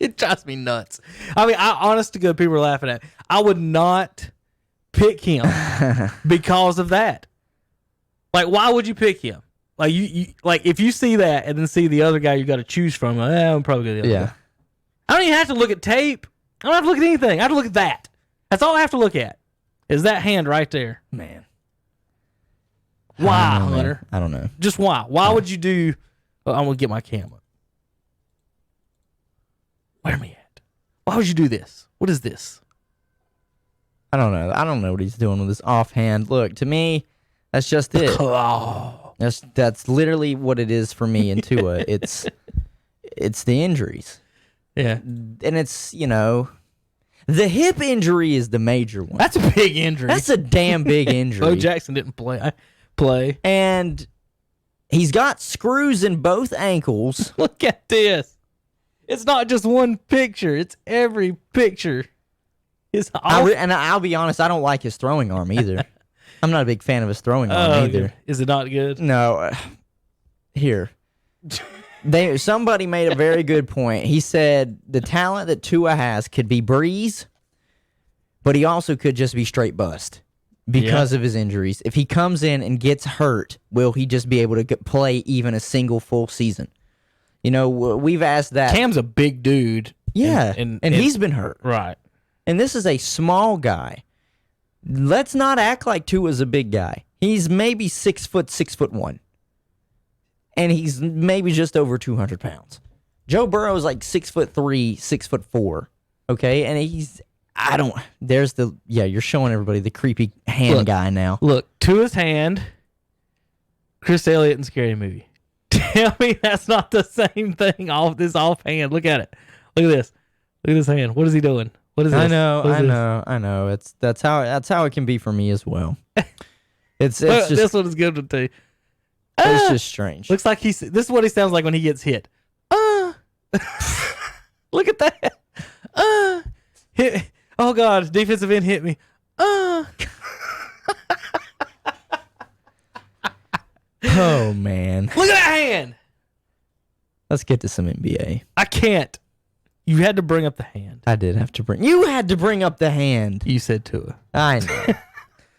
It drives me nuts. I mean, honest to God, people are laughing at me. I would not pick him because of that. Like, why would you pick him? Like you like if you see that and then see the other guy you got to choose from, I'm probably going to the other guy. I don't even have to look at tape. I don't have to look at anything. I have to look at that. That's all I have to look at. Is that hand right there? Man. Why, I don't know, Hunter? man. I don't know. Just why? Why would you do? Well, I'm gonna get my camera. Where am I at? Why would you do this? What is this? I don't know. I don't know what he's doing with his offhand. Look, to me, that's just it. Oh. That's literally what it is for me and Tua. It's the injuries. Yeah. And it's, the hip injury is the major one. That's a big injury. That's a damn big injury. Bo Jackson didn't play. And he's got screws in both ankles. Look at this. It's not just one picture. It's every picture. I'll be honest, I don't like his throwing arm either. I'm not a big fan of his throwing arm either. Is it not good? No. Here. Somebody made a very good point. He said the talent that Tua has could be breeze, but he also could just be straight bust because of his injuries. If he comes in and gets hurt, will he just be able to play even a single full season? We've asked that. Cam's a big dude. Yeah, and he's been hurt. Right. And this is a small guy. Let's not act like Tua's a big guy. He's maybe 6 foot, 6'1". And he's maybe just over 200 pounds. Joe Burrow is like 6'3", 6'4". Okay, and you're showing everybody the creepy hand guy now. Look, Tua's hand, Chris Elliott and Scary Movie. Tell me that's not the same thing off this offhand. Look at it. Look at this. Look at his hand. What is he doing? What is this? I know. That's how it can be for me as well. It's just this one is good too. It's just strange. Looks like this is what he sounds like when he gets hit. Look at that. Hit. Oh God, defensive end hit me. Oh man. Look at that hand. Let's get to some NBA. I can't. You had to bring up the hand. I did have to bring. You had to bring up the hand. You said Tua. I know.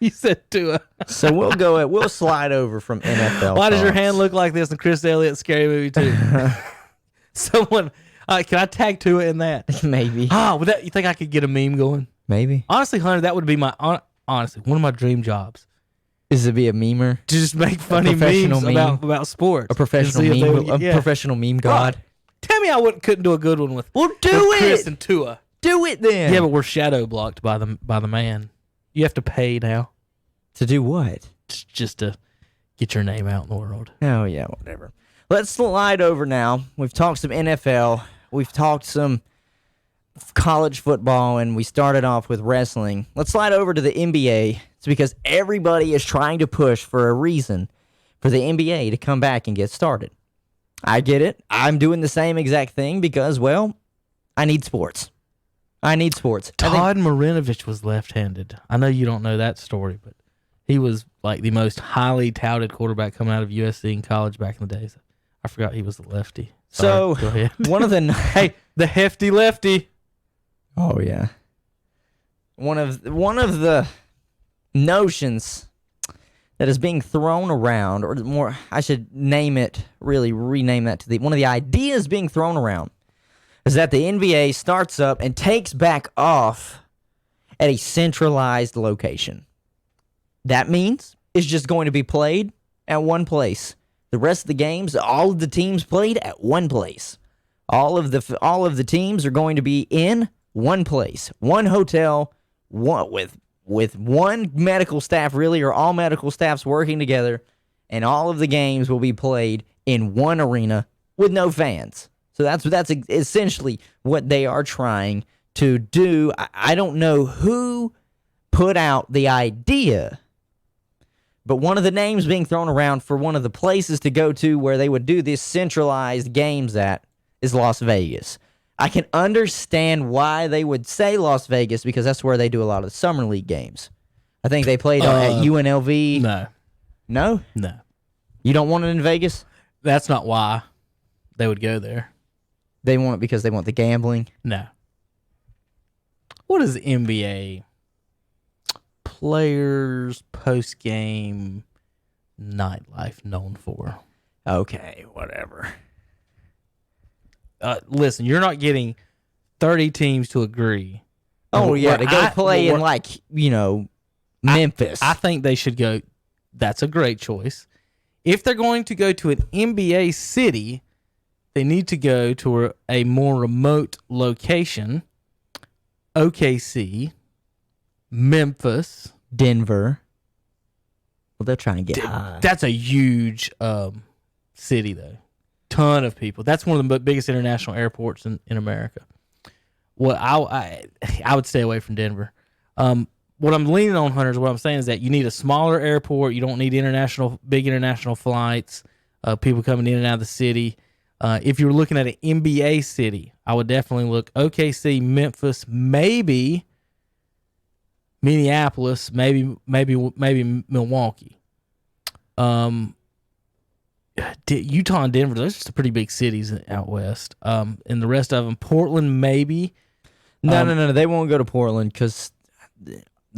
You said Tua. So we'll slide over from NFL. Why does your hand look like this in Chris Elliott's Scary Movie too? Someone, can I tag Tua in that? Maybe. You think I could get a meme going? Maybe. Honestly, Hunter, that would be honestly one of my dream jobs. Is to be a memer? To just make funny memes about sports. A professional meme god. Right. Tell me I couldn't do a good one with. Well, do with it. Chris and Tua. Do it then. Yeah, but we're shadow blocked by the man. You have to pay now. To do what? Just to get your name out in the world. Oh yeah, whatever. Let's slide over now. We've talked some NFL. We've talked some college football, and we started off with wrestling. Let's slide over to the NBA. It's because everybody is trying to push for a reason for the NBA to come back and get started. I get it. I'm doing the same exact thing because, well, I need sports. Todd Marinovich was left-handed. I know you don't know that story, but he was like the most highly touted quarterback coming out of USC in college back in the days. I forgot he was a lefty. Sorry, go ahead. The hefty lefty. Oh yeah. One of the notions that is being thrown around, or more, I should rename that to one of the ideas being thrown around, is that the NBA starts up and takes back off at a centralized location. That means it's just going to be played at one place. The rest of the games, all of the teams played at one place. All of the teams are going to be in one place, one hotel, with one medical staff, really, or all medical staffs working together, and all of the games will be played in one arena with no fans. So that's essentially what they are trying to do. I don't know who put out the idea, but one of the names being thrown around for one of the places to go to where they would do these centralized games at is Las Vegas. I can understand why they would say Las Vegas because that's where they do a lot of the Summer League games. I think they played at UNLV. No. No? No. You don't want it in Vegas? That's not why they would go there. They want it because they want the gambling? No. What is the NBA players post-game nightlife known for? Okay, whatever. Listen, you're not getting 30 teams to agree. Oh, yeah, Where to go play in, where- Memphis. I think they should go. That's a great choice. If they're going to go to an NBA city, they need to go to a more remote location. OKC, Memphis, Denver. Well, they're trying to get high. That's a huge city, though. Ton of people. That's one of the biggest international airports in America. Well, I would stay away from Denver. What I'm leaning on, Hunter, is what I'm saying is that you need a smaller airport. You don't need big international flights, people coming in and out of the city. If you're looking at an NBA city, I would definitely look OKC, Memphis, maybe Minneapolis, maybe Milwaukee. Utah and Denver, those are just pretty big cities out west. And the rest of them, Portland, maybe. No. They won't go to Portland because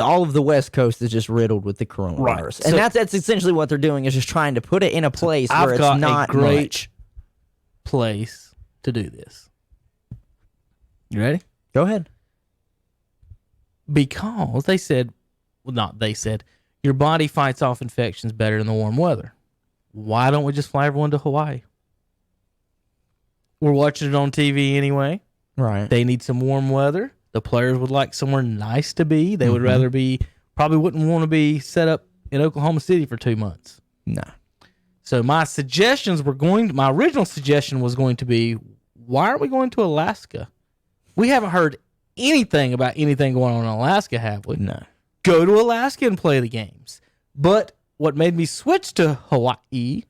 all of the West Coast is just riddled with the coronavirus. Right. And that's essentially what they're doing, is just trying to put it in a place where it's not a great much. place to do this. You ready? Go ahead. Because your body fights off infections better in the warm weather. Why don't we just fly everyone to Hawaii? We're watching it on TV anyway. Right. They need some warm weather. The players would like somewhere nice to be. They would rather probably wouldn't want to be set up in Oklahoma City for 2 months. No. So my original suggestion was going to be, why aren't we going to Alaska? We haven't heard anything about anything going on in Alaska, have we? No. Go to Alaska and play the games. But what made me switch to Hawaii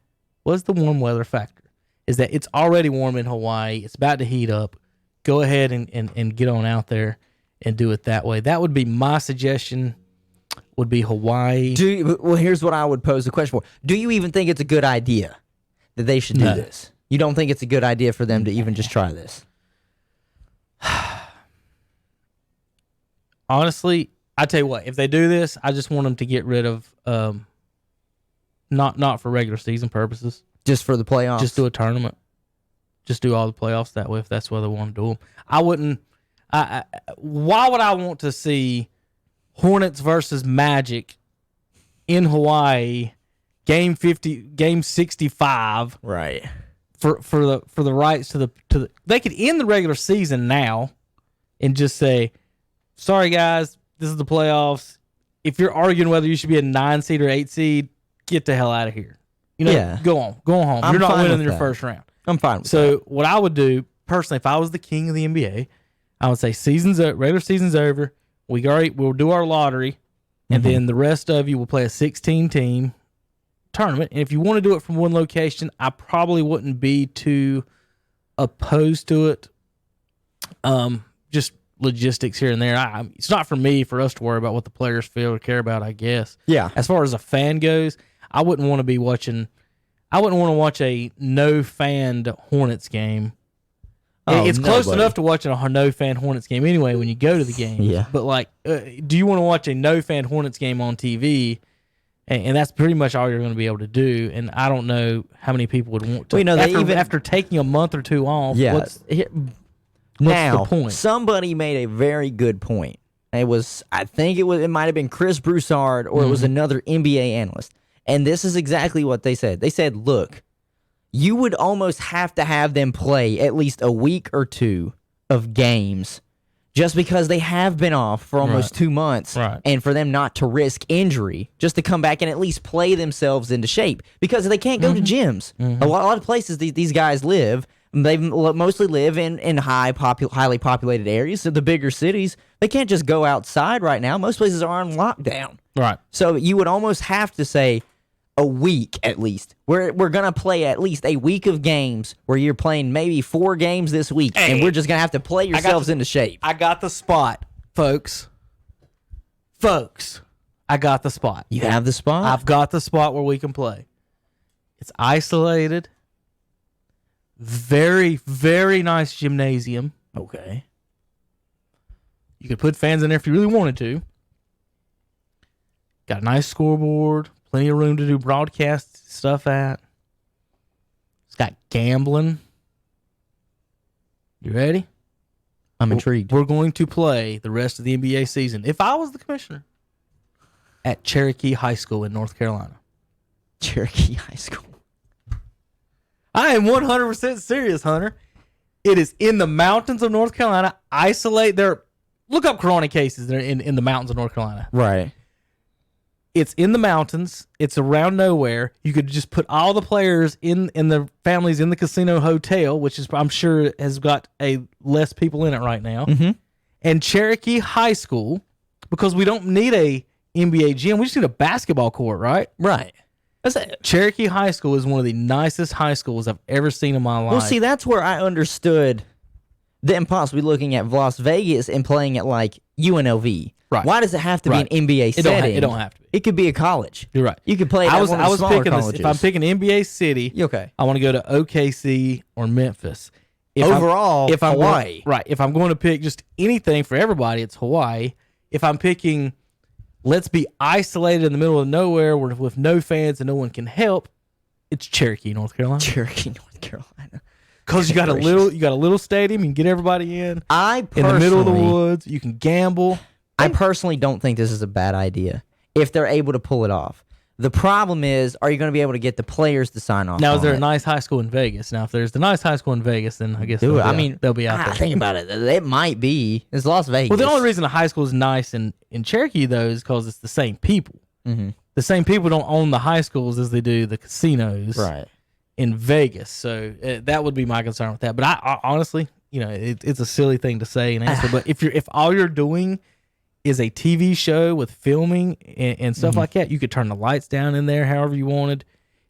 was the warm weather factor. Is that it's already warm in Hawaii. It's about to heat up. Go ahead and get on out there and do it that way. That would be my suggestion, would be Hawaii. Well, here's what I would pose the question for. Do you even think it's a good idea that they should do this? You don't think it's a good idea for them to even just try this? Honestly, I tell you what, if they do this, I just want them to get rid of, not for regular season purposes. Just for the playoffs? Just do a tournament. Just do all the playoffs that way if that's what they want to do them. I wouldn't. Why would I want to see Hornets versus Magic in Hawaii, game 65? Right. For the rights to the they could end the regular season now, and just say, sorry guys, this is the playoffs. If you're arguing whether you should be a 9 seed or 8 seed, get the hell out of here. Go on home. You're not winning in your first round. I'm fine with that. So what I would do personally, if I was the king of the NBA, I would say regular season's over. We'll do our lottery, and then the rest of you will play a 16-team tournament. And if you want to do it from one location, I probably wouldn't be too opposed to it. Just logistics here and there. It's not for us to worry about what the players feel or care about, I guess. Yeah. As far as a fan goes, I wouldn't want to watch a no-fan Hornets game. It's close enough to watching a no-fan Hornets game anyway when you go to the game. Yeah. But, do you want to watch a no-fan Hornets game on TV? And that's pretty much all you're going to be able to do. And I don't know how many people would want to. Well, after taking a month or two off, what's now, the point? Somebody made a very good point. It might have been Chris Broussard or it was another NBA analyst. And this is exactly what they said. They said, look, you would almost have to have them play at least a week or two of games just because they have been off for almost 2 months. Right. And for them not to risk injury, just to come back and at least play themselves into shape. Because they can't go to gyms. A lot of places these guys live, they mostly live in highly populated areas. So the bigger cities, they can't just go outside right now. Most places are on lockdown. Right. So you would almost have to say a week at least. We're going to play at least a week of games where you're playing maybe 4 games this week, and we're just going to have to play yourselves into shape. I got the spot, folks. I got the spot. You have the spot? I've got the spot where we can play. It's isolated. Very, very nice gymnasium. Okay. You could put fans in there if you really wanted to. Got a nice scoreboard. Plenty of room to do broadcast stuff at. It's got gambling. You ready? I'm intrigued. We're going to play the rest of the NBA season, if I was the commissioner, at Cherokee High School in North Carolina. Cherokee High School. I am 100% serious, Hunter. It is in the mountains of North Carolina. Look up corona cases. They're in the mountains of North Carolina. Right. It's in the mountains. It's around nowhere. You could just put all the players in the families in the casino hotel, which is I'm sure has got less people in it right now. Mm-hmm. And Cherokee High School, because we don't need a NBA gym. We just need a basketball court, right? Right. Cherokee High School is one of the nicest high schools I've ever seen in my life. Well, see, that's where I understood them possibly looking at Las Vegas and playing at like UNLV. Right. Why does it have to be an NBA setting? It don't have to be. It could be a college. You're right. You could play. I was picking colleges. this. If I'm picking NBA city, okay. I want to go to OKC or Memphis. Overall, if I'm Hawaii. Right. If I'm going to pick just anything for everybody, it's Hawaii. If I'm picking, let's be isolated in the middle of nowhere with no fans and no one can help, it's Cherokee, North Carolina. Cherokee, North Carolina. Because you got a little stadium, you can get everybody in. In the middle of the woods, you can gamble. I personally don't think this is a bad idea if they're able to pull it off. The problem is, are you going to be able to get the players to sign off? Now, is there a nice high school in Vegas? Now, if there's the nice high school in Vegas, then I guess they'll be out there. Think about it. It might be. It's Las Vegas. Well, the only reason a high school is nice in Cherokee, though, is because it's the same people. Mm-hmm. The same people don't own the high schools as they do the casinos in Vegas. So that would be my concern with that. But I honestly, it's a silly thing to say and answer. But if all you're doing is a TV show with filming and stuff like that, you could turn the lights down in there however you wanted.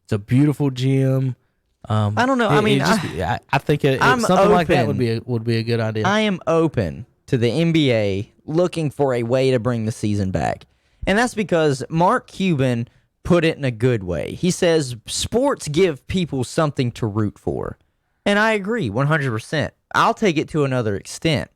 It's a beautiful gym. I don't know. I think something like that would be a good idea. I am open to the NBA looking for a way to bring the season back. And that's because Mark Cuban put it in a good way. He says sports give people something to root for. And I agree 100%. I'll take it to another extent.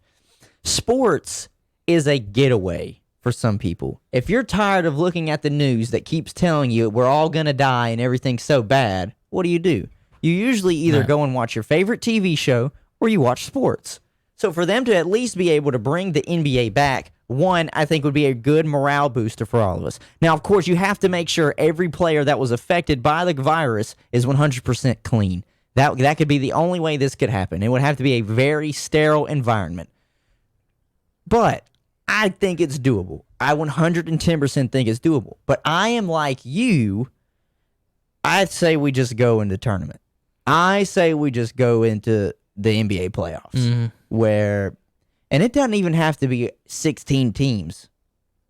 Sports is a getaway for some people. If you're tired of looking at the news that keeps telling you we're all going to die and everything's so bad, what do? You usually either go and watch your favorite TV show or you watch sports. So for them to at least be able to bring the NBA back, one, I think would be a good morale booster for all of us. Now, of course, you have to make sure every player that was affected by the virus is 100% clean. That could be the only way this could happen. It would have to be a very sterile environment. But I think it's doable. I 110% think it's doable. But I am like you. I say we just go into tournament. I say we just go into the NBA playoffs and it doesn't even have to be 16 teams.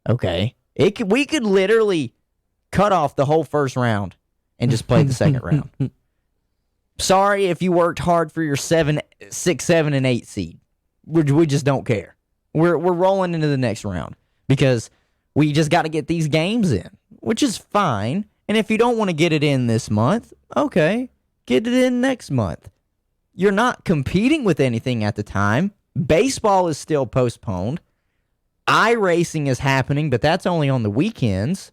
Okay. We could literally cut off the whole first round and just play the second round. Sorry if you worked hard for your 6, 7, and 8 seed. We just don't care. We're rolling into the next round because we just got to get these games in, which is fine. And if you don't want to get it in this month, okay, get it in next month. You're not competing with anything at the time. Baseball is still postponed. iRacing is happening, but that's only on the weekends.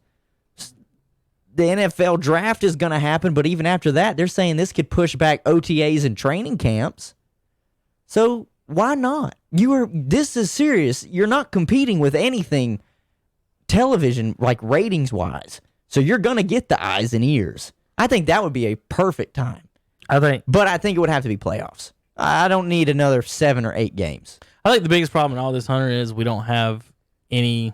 The NFL draft is going to happen, but even after that, they're saying this could push back OTAs and training camps. So why not? This is serious. You're not competing with anything television, like ratings-wise. So you're going to get the eyes and ears. I think that would be a perfect time. But I think it would have to be playoffs. I don't need another 7 or 8 games. I think the biggest problem in all this, Hunter, is we don't have any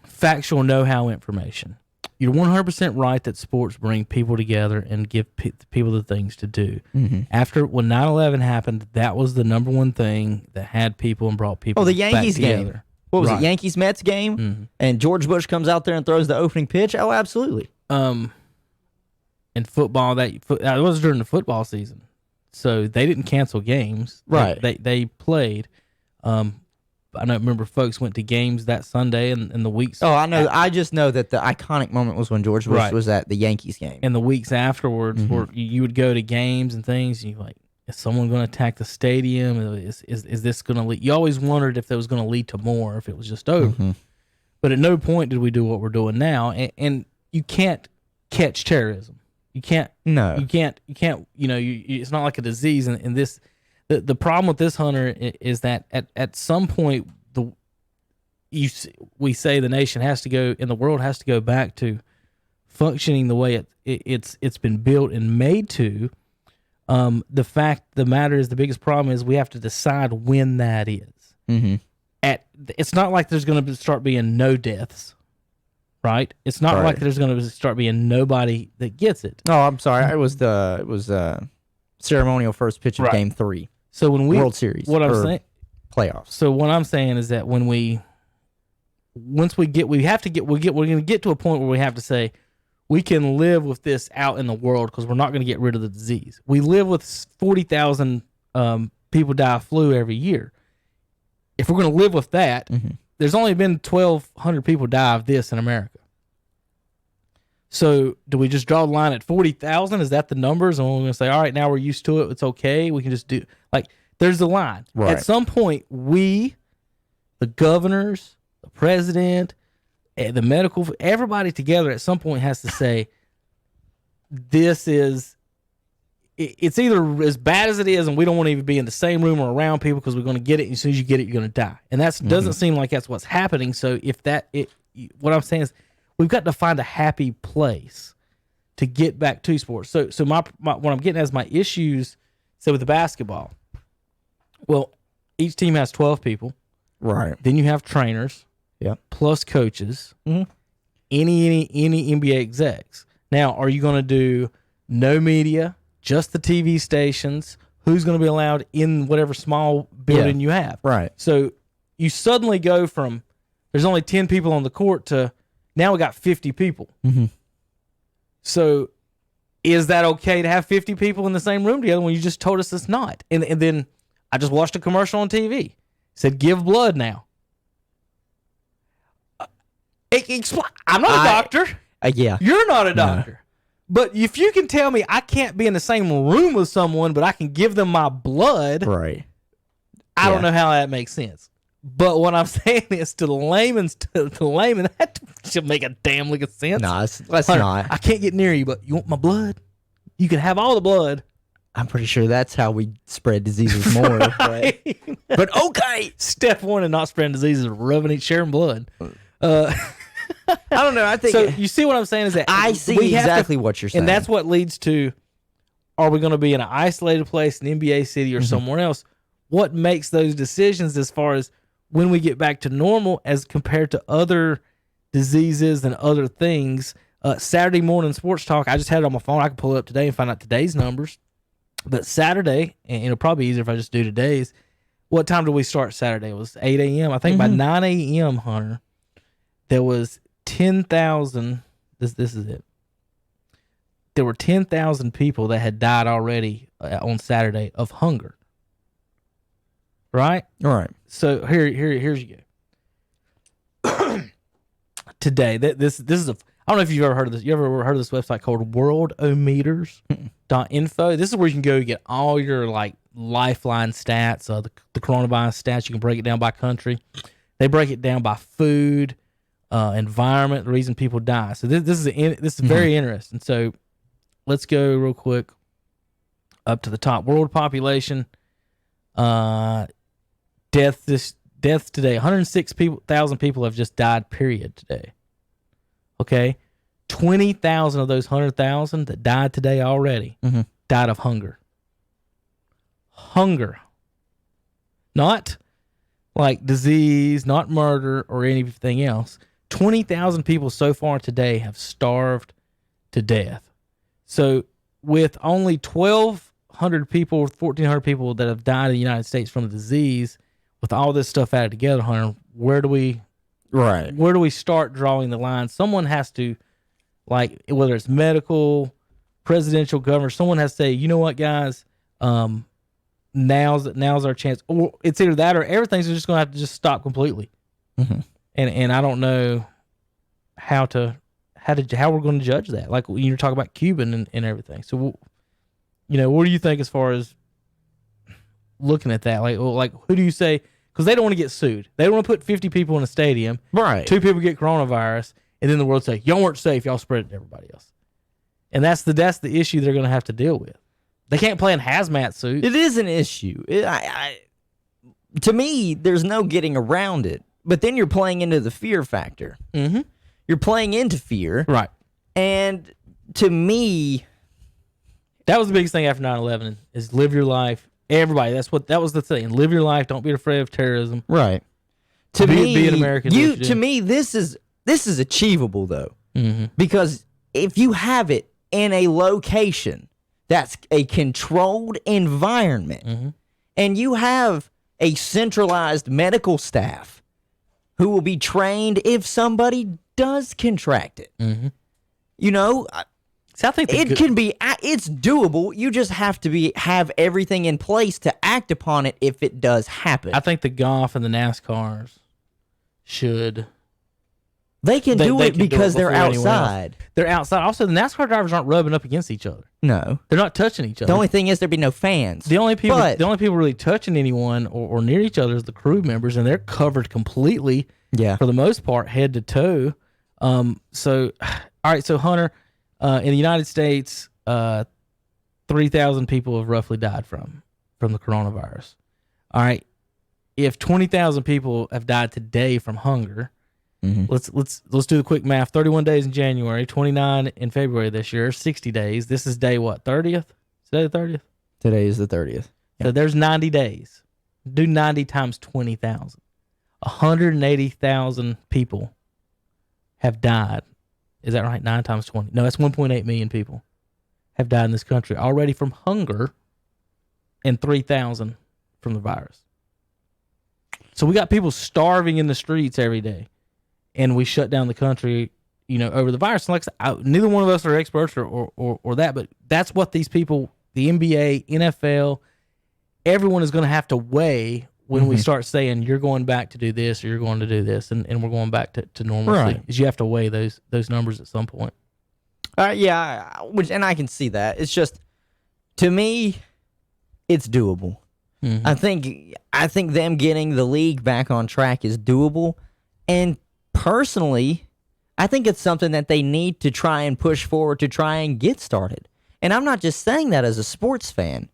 factual know-how information. You're 100% right that sports bring people together and give people the things to do. Mm-hmm. When 9/11 happened, that was the number one thing that had people and brought people the Yankees back together. Game. What was it, Yankees-Mets game? Mm-hmm. And George Bush comes out there and throws the opening pitch? Oh, absolutely. In football, that was during the football season. So they didn't cancel games. Right. They played. I don't remember folks went to games that Sunday and the weeks. Oh, I know. I just know that the iconic moment was when George Bush was at the Yankees game. And the weeks afterwards, where you would go to games and things, and you're like, is someone going to attack the stadium? Is this going to lead? You always wondered if that was going to lead to more, if it was just over. Mm-hmm. But at no point did we do what we're doing now. And you can't catch terrorism. You can't. No. You can't. It's not like a disease. And this The problem with this, Hunter, is that at some point we say the nation has to go and the world has to go back to functioning the way it's been built and made to. The fact the matter is, the biggest problem is we have to decide when that is. Mm-hmm. It's not like there's going to start being no deaths, right? It's not like there's going to start being nobody that gets it. No, I'm sorry. It was ceremonial first pitch of Game 3. So when we World Series, what I'm saying, playoffs. So what I'm saying is that we're going to get to a point where we have to say we can live with this out in the world because we're not going to get rid of the disease. We live with 40,000 people die of flu every year. If we're going to live with that, there's only been 1,200 people die of this in America. So do we just draw the line at 40,000? Is that the numbers? And we're going to say, all right, now we're used to it. It's okay. We can just do, like, there's the line. Right. At some point, we, the governors, the president, the medical, everybody together at some point has to say, this is, it's either as bad as it is, and we don't want to even be in the same room or around people because we're going to get it. And as soon as you get it, you're going to die. And that doesn't seem like that's what's happening. So what I'm saying is, we've got to find a happy place to get back to sports. So my what I'm getting at is my issues. So with the basketball, well, each team has 12 people. Right. Then you have trainers. Yep. Plus coaches. Mm-hmm. Any NBA execs. Now, are you going to do no media, just the TV stations? Who's going to be allowed in whatever small building you have? Right. So you suddenly go from there's only 10 people on the court to now we got 50 people. Mm-hmm. So is that okay to have 50 people in the same room together when you just told us it's not? And then I just watched a commercial on TV. It said, give blood now. I'm not a doctor. Yeah. You're not a doctor. No. But if you can tell me I can't be in the same room with someone, but I can give them my blood. Right. I don't know how that makes sense. But what I'm saying is to the layman, that should make a damn lick of sense. No, that's not. I can't get near you, but you want my blood? You can have all the blood. I'm pretty sure that's how we spread diseases more. Right? But okay. Step one in not spreading diseases is sharing blood. I don't know. I think so. You see what I'm saying is that I see exactly what you're saying, and that's what leads to: are we going to be in an isolated place, an NBA city, or somewhere else? What makes those decisions as far as when we get back to normal, as compared to other diseases and other things? Saturday morning sports talk. I just had it on my phone. I can pull it up today and find out today's numbers. But Saturday, and it'll probably be easier if I just do today's. What time did we start Saturday? It was 8 a.m. I think by 9 a.m., Hunter, there was 10,000. This is it. There were 10,000 people that had died already on Saturday of hunger. Right? All right. So here's you go. Today, this is a. I don't know if you've ever heard of this. You ever heard of this website called worldometers.info? This is where you can go get all your like lifeline stats, the coronavirus stats. You can break it down by country. They break it down by food, environment, the reason people die. So this is very interesting. So let's go real quick up to the top. World population, deaths today. 106,000 people have just died. Period today. Okay, 20,000 of those 100,000 that died today already died of hunger. Hunger, not like disease, not murder or anything else. 20,000 people so far today have starved to death. So with only 1,200 people, 1,400 people that have died in the United States from the disease, with all this stuff added together, Hunter, where do we start drawing the line? Someone has to, like, whether it's medical, presidential, governor, someone has to say, you know what, guys, now's our chance. Or it's either that or everything's just going to have to just stop completely. And I don't know how we're going to judge that. Like you're talking about Cuban and everything. So, what do you think as far as looking at that? Like who do you say? Because they don't want to get sued. They don't want to put 50 people in a stadium. Right. 2 people get coronavirus, and then the world say, y'all weren't safe. Y'all spread it to everybody else. And that's the issue they're going to have to deal with. They can't play in hazmat suits. It is an issue. To me, there's no getting around it. But then you're playing into the fear factor. Mm-hmm. You're playing into fear. Right. And to me, that was the biggest thing after 9/11 is live your life. Everybody, that was the thing. Live your life. Don't be afraid of terrorism. right. To me, be an American. to me, this is achievable though. Mm-hmm. Because if you have it in a location that's a controlled environment, Mm-hmm. and you have a centralized medical staff who will be trained if somebody does contract it. Mm-hmm. You know, So I think it's doable. You just have to have everything in place to act upon it if it does happen. I think the golf and the NASCARs should. They can do they it can do because it they're before anyone else. outside. They're outside. Also, the NASCAR drivers aren't rubbing up against each other. No. They're not touching each other. The only thing is there'd be no fans. The only people But- really touching anyone or near each other is the crew members, and they're covered completely Yeah. for the most part, head to toe. So, all right. So Hunter, in the United States, 3,000 people have roughly died from the coronavirus. All right. If 20,000 people have died today from hunger, Mhm. let's do the quick math. 31 days in January, 29 in February this year, 60 days. This is day what? 30th? Today the 30th? Today is the 30th. So there's 90 days. Do 90 times 20,000. 180,000 people have died. Is that right? 9 times 20. No, that's 1.8 million people have died in this country already from hunger, and 3,000 from the virus. So we got people starving in the streets every day, and we shut down the country, over the virus. And like I said, neither one of us are experts or that, but that's what these people, the NBA, NFL, everyone is going to have to weigh when we start saying you're going back to do this or you're going to do this, and we're going back to normalcy. Right. Is you have to weigh those numbers at some point. Yeah, and I can see that. It's just, to me, it's doable. Mm-hmm. I think them getting the league back on track is doable. And personally, I think it's something that they need to try and push forward to try and get started. And I'm not just saying that as a sports fan,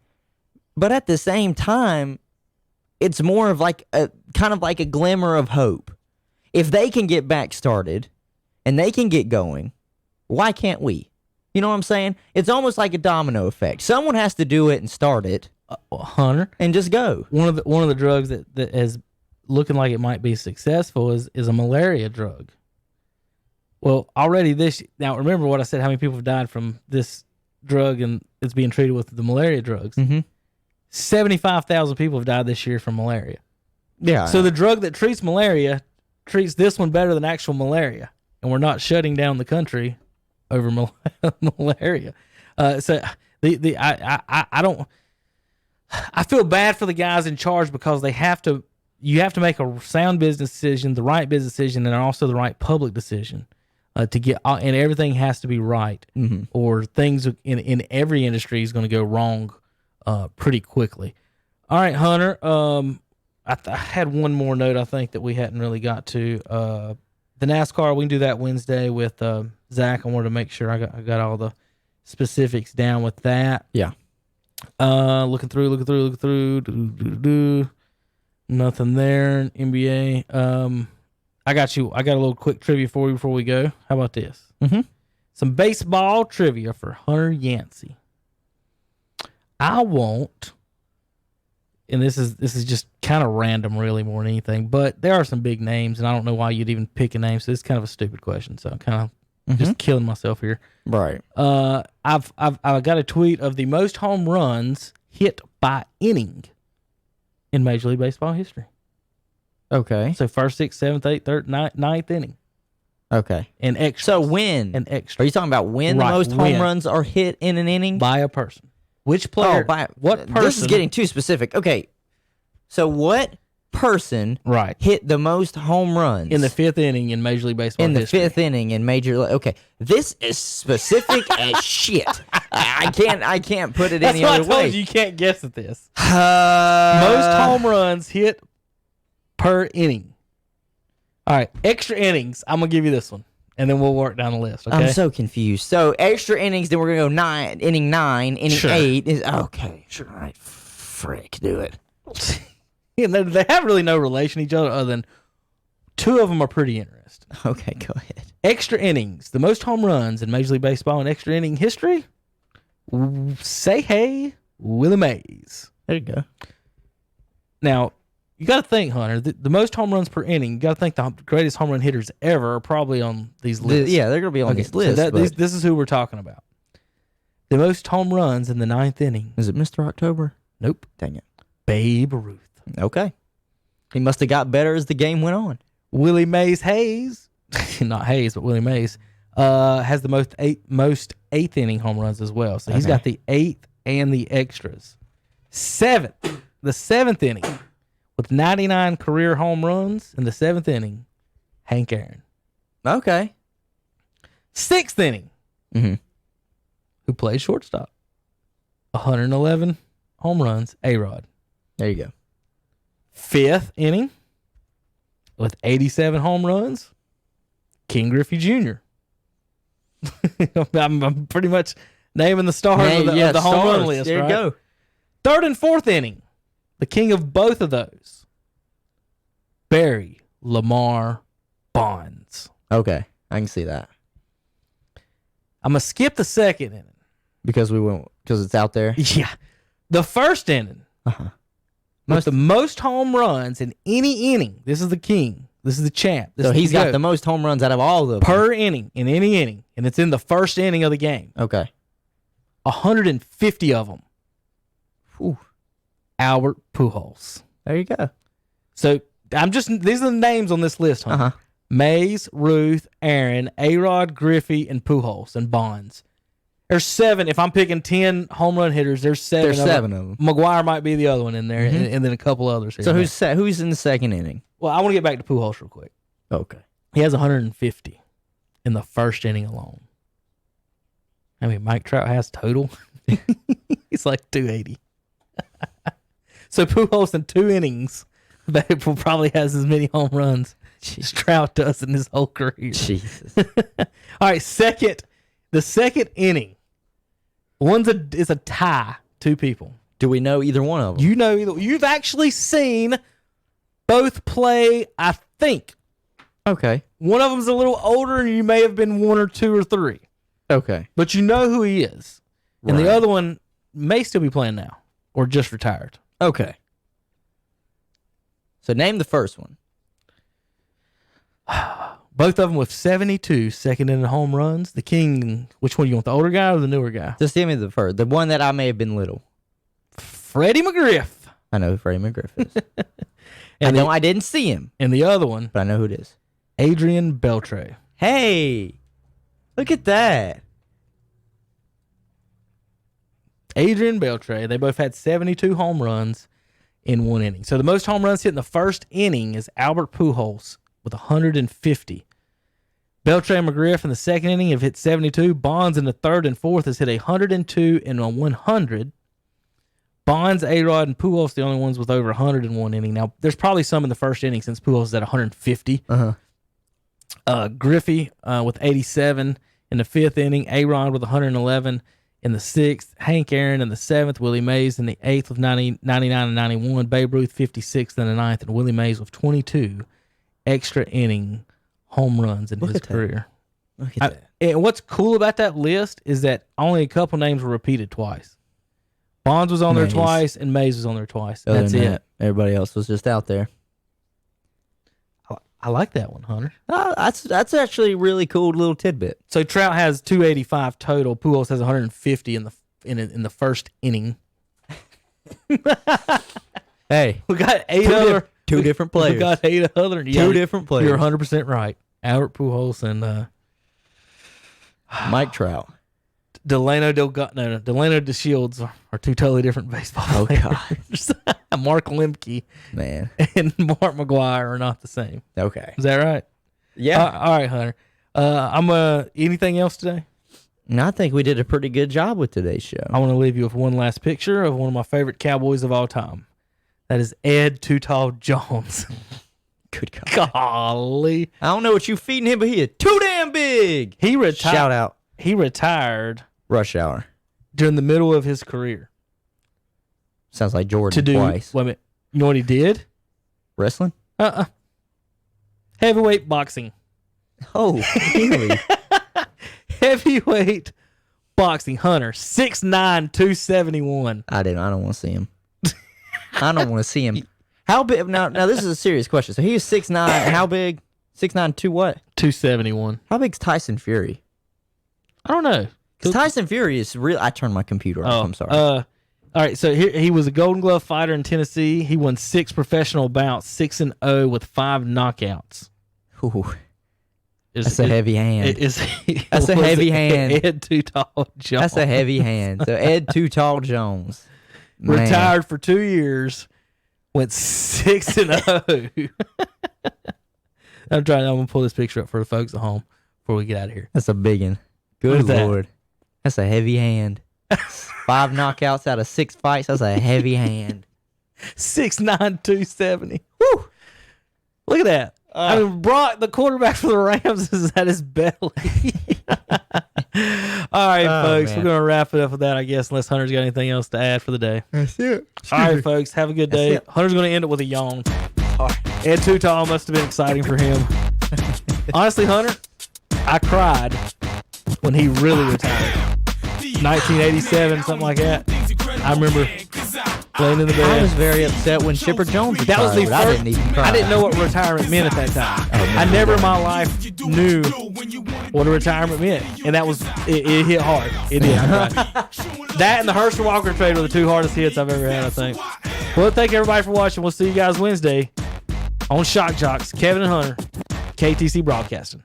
but at the same time, it's more of like a kind of like a glimmer of hope. If they can get back started and they can get going, why can't we? You know what I'm saying? It's almost like a domino effect. Someone has to do it and start it, Hunter, and just go. one of the drugs that is looking like it might be successful is a malaria drug. Well, already now remember what I said, how many people have died from this drug and it's being treated with the malaria drugs. Mm-hmm. 75,000 people have died this year from malaria. Yeah. So the drug that treats malaria treats this one better than actual malaria, and we're not shutting down the country over malaria. So I feel bad for the guys in charge because you have to make a sound business decision, the right business decision, and also the right public decision to get, and everything has to be right, or things in every industry is going to go wrong pretty quickly. All right, Hunter. I had one more note I think that we hadn't really got to. The NASCAR, we can do that Wednesday with Zach. I wanted to make sure I got all the specifics down with that. Yeah. Looking through. Nothing there. NBA. I got you. I got a little quick trivia for you before we go. How about this? Mm-hmm. Some baseball trivia for Hunter Yancey. I won't, and this is just kind of random, really, more than anything. But there are some big names, and I don't know why you'd even pick a name. So it's kind of a stupid question. So I'm kind of just killing myself here. Right. I've got a tweet of the most home runs hit by inning in Major League Baseball history. Okay. So first, 6th, 7th, 8th, 3rd, 9th inning. Okay. And extra. So when? And extra. Are you talking about when Right, the most when. home runs are hit in an inning? By a person. Which player? What person? This is getting too specific. Okay. So what person right hit the most home runs in the 5th inning in Major League Baseball in the history? 5th inning in Major League? Okay. This is specific as shit. I can't put it That's any why other I told way. you can't guess at this. Most home runs hit per inning. All right, extra innings. I'm gonna give you this one. and then we'll work down the list. Okay. I'm so confused. So extra innings, then we're gonna go inning 9, inning Sure. 8 is okay. Sure, all right, frick, do it. Yeah, they have really no relation to each other other than two of them are pretty interesting. Okay, go ahead. Extra innings, the most home runs in Major League Baseball in extra inning history. Say hey, Willie Mays. There you go. Now, you got to think, Hunter, the most home runs per inning, you got to think the greatest home run hitters ever are probably on these lists. Yeah, they're gonna be on this list. So but- this is who we're talking about. The most home runs in the 9th inning. Is it Mr. October? Nope. Dang it. Babe Ruth. Okay. He must have got better as the game went on. Willie Mays Hayes, not Hayes, but Willie Mays, has the most 8th inning home runs as well. So he's Okay. got the 8th and the extras. The 7th inning with 99 career home runs in the 7th inning, Hank Aaron. Okay. 6th inning, Mm-hmm. who played shortstop, 111 home runs, A-Rod. There you go. 5th inning with 87 home runs, King Griffey Jr. I'm pretty much naming the stars of the home run list. There right? you go. 3rd and 4th inning, the king of both of those, Barry Lamar Bonds. Okay, I can see that I'm gonna skip the 2nd inning. because it's out there. Yeah, the 1st inning. Uh-huh. With the most home runs in any inning. This is the king. This is the champ. This So is he's the got GOAT. the most home runs out of all of them. Per inning, in any inning. And it's in the 1st inning of the game. Okay. 150 of them. Whew. Albert Pujols. There you go. So these are the names on this list, huh? Uh-huh. Mays, Ruth, Aaron, A-Rod, Griffey, and Pujols, and Bonds. There's 7. If I'm picking 10 home run hitters, there's 7. There's 7 of them. McGuire might be the other one in there, and then a couple others here. So who's in the 2nd inning? Well, I want to get back to Pujols real quick. Okay. He has 150 in the 1st inning alone. I mean, Mike Trout has total. He's like 280. So Pujols in 2 innings, Babel probably has as many home runs as Trout does in his whole career. Jesus. All right, the 2nd inning. It's a tie, 2 people. Do we know either one of them? You know, you've actually seen both play, I think. Okay. One of them's a little older, and you may have been 1 or 2 or 3. Okay. But you know who he is. And Right. the other one may still be playing now or just retired. Okay. So name the first one. Both of them with 72 second inning home runs. The king, which one you want, the older guy or the newer guy? Just give me the first. The one that I may have been little. Freddie McGriff. I know who Freddie McGriff is. And I didn't see him, And the other one, but I know who it is. Adrian Beltre. Hey, look at that. Adrian Beltre. They both had 72 home runs in 1 inning. So the most home runs hit in the 1st inning is Albert Pujols with 150. Beltre and McGriff in the 2nd inning have hit 72. Bonds in the 3rd and 4th has hit 102 and a 100. Bonds, A-Rod, and Pujols the only ones with over 100 in 1 inning. Now, there's probably some in the 1st inning since Pujols is at 150. Griffey with 87 in the 5th inning. A-Rod with 111 in the 6th. Hank Aaron in the 7th. Willie Mays in the 8th with 99 and 91. Babe Ruth 56th in the 9th. And Willie Mays with 22 extra inning home runs in his career. Look at that. And what's cool about that list is that only a couple names were repeated twice. Bonds was on there Mays. twice, and Mays was on there twice. Other That's than it. that, everybody else was just out there. I like that one, Hunter. That's actually a really cool little tidbit. So Trout has 285 total. Pujols has 150 in the 1st inning. Hey, We got two different players. We got 8 other. Two different players. You're 100% right. Albert Pujols and Mike Trout. Delano DeShields are 2 totally different baseball Oh, players. Mark Lemke Man. and Mark McGuire are not the same. Okay. Is that right? Yeah. All right, Hunter. Anything else today? I think we did a pretty good job with today's show. I want to leave you with one last picture of one of my favorite Cowboys of all time. That is Ed Too Tall Jones. Good God. Golly. I don't know what you feeding him, but he is too damn big. He retired. Shout out. He retired Rush Hour. during the middle of his career Sounds like Jordan to do. twice. Wait a minute. You know what he did? Wrestling? Heavyweight boxing. Oh, really? Heavyweight boxing. Hunter. 6'9", 271. I don't want to see him. I don't want to see him. How big? Now this is a serious question. So he was 6'9". How big? 6'9", 2 what? 271. How big's Tyson Fury? I don't know. Because Tyson Fury is real. I turned my computer off. I'm sorry. All right, so he was a Golden Glove fighter in Tennessee. He won 6 professional bouts, 6-0 with 5 knockouts. Ooh, that's a heavy hand. That's a heavy hand. Ed Too Tall Jones. That's a heavy hand. So Ed Too Tall Jones. Man. Retired for 2 years, went 6-0. I'm going to pull this picture up for the folks at home before we get out of here. That's a big one. Good Lord. That's a heavy hand. 5 knockouts out of 6 fights. That's a heavy hand. 6'9", 270. Woo! Look at that. I mean, Brock, the quarterback for the Rams, is at his belly. All right, folks. Man. We're going to wrap it up with that, I guess, unless Hunter's got anything else to add for the day. That's it. All right, folks. Have a good day. Hunter's going to end it with a yawn. Ed Too Tall must have been exciting for him. Honestly, Hunter, I cried when he really retired. 1987, something like that. I remember laying in the bed. I was very upset when Chipper Jones retired. That was the first. I didn't even cry. I didn't know what retirement meant at that time. I never in my life knew what a retirement meant, and that was it hit hard. It did. That and the Herschel Walker trade were the 2 hardest hits I've ever had, I think. Well, thank everybody for watching. We'll see you guys Wednesday on Shock Jocks. Kevin and Hunter, KTC Broadcasting.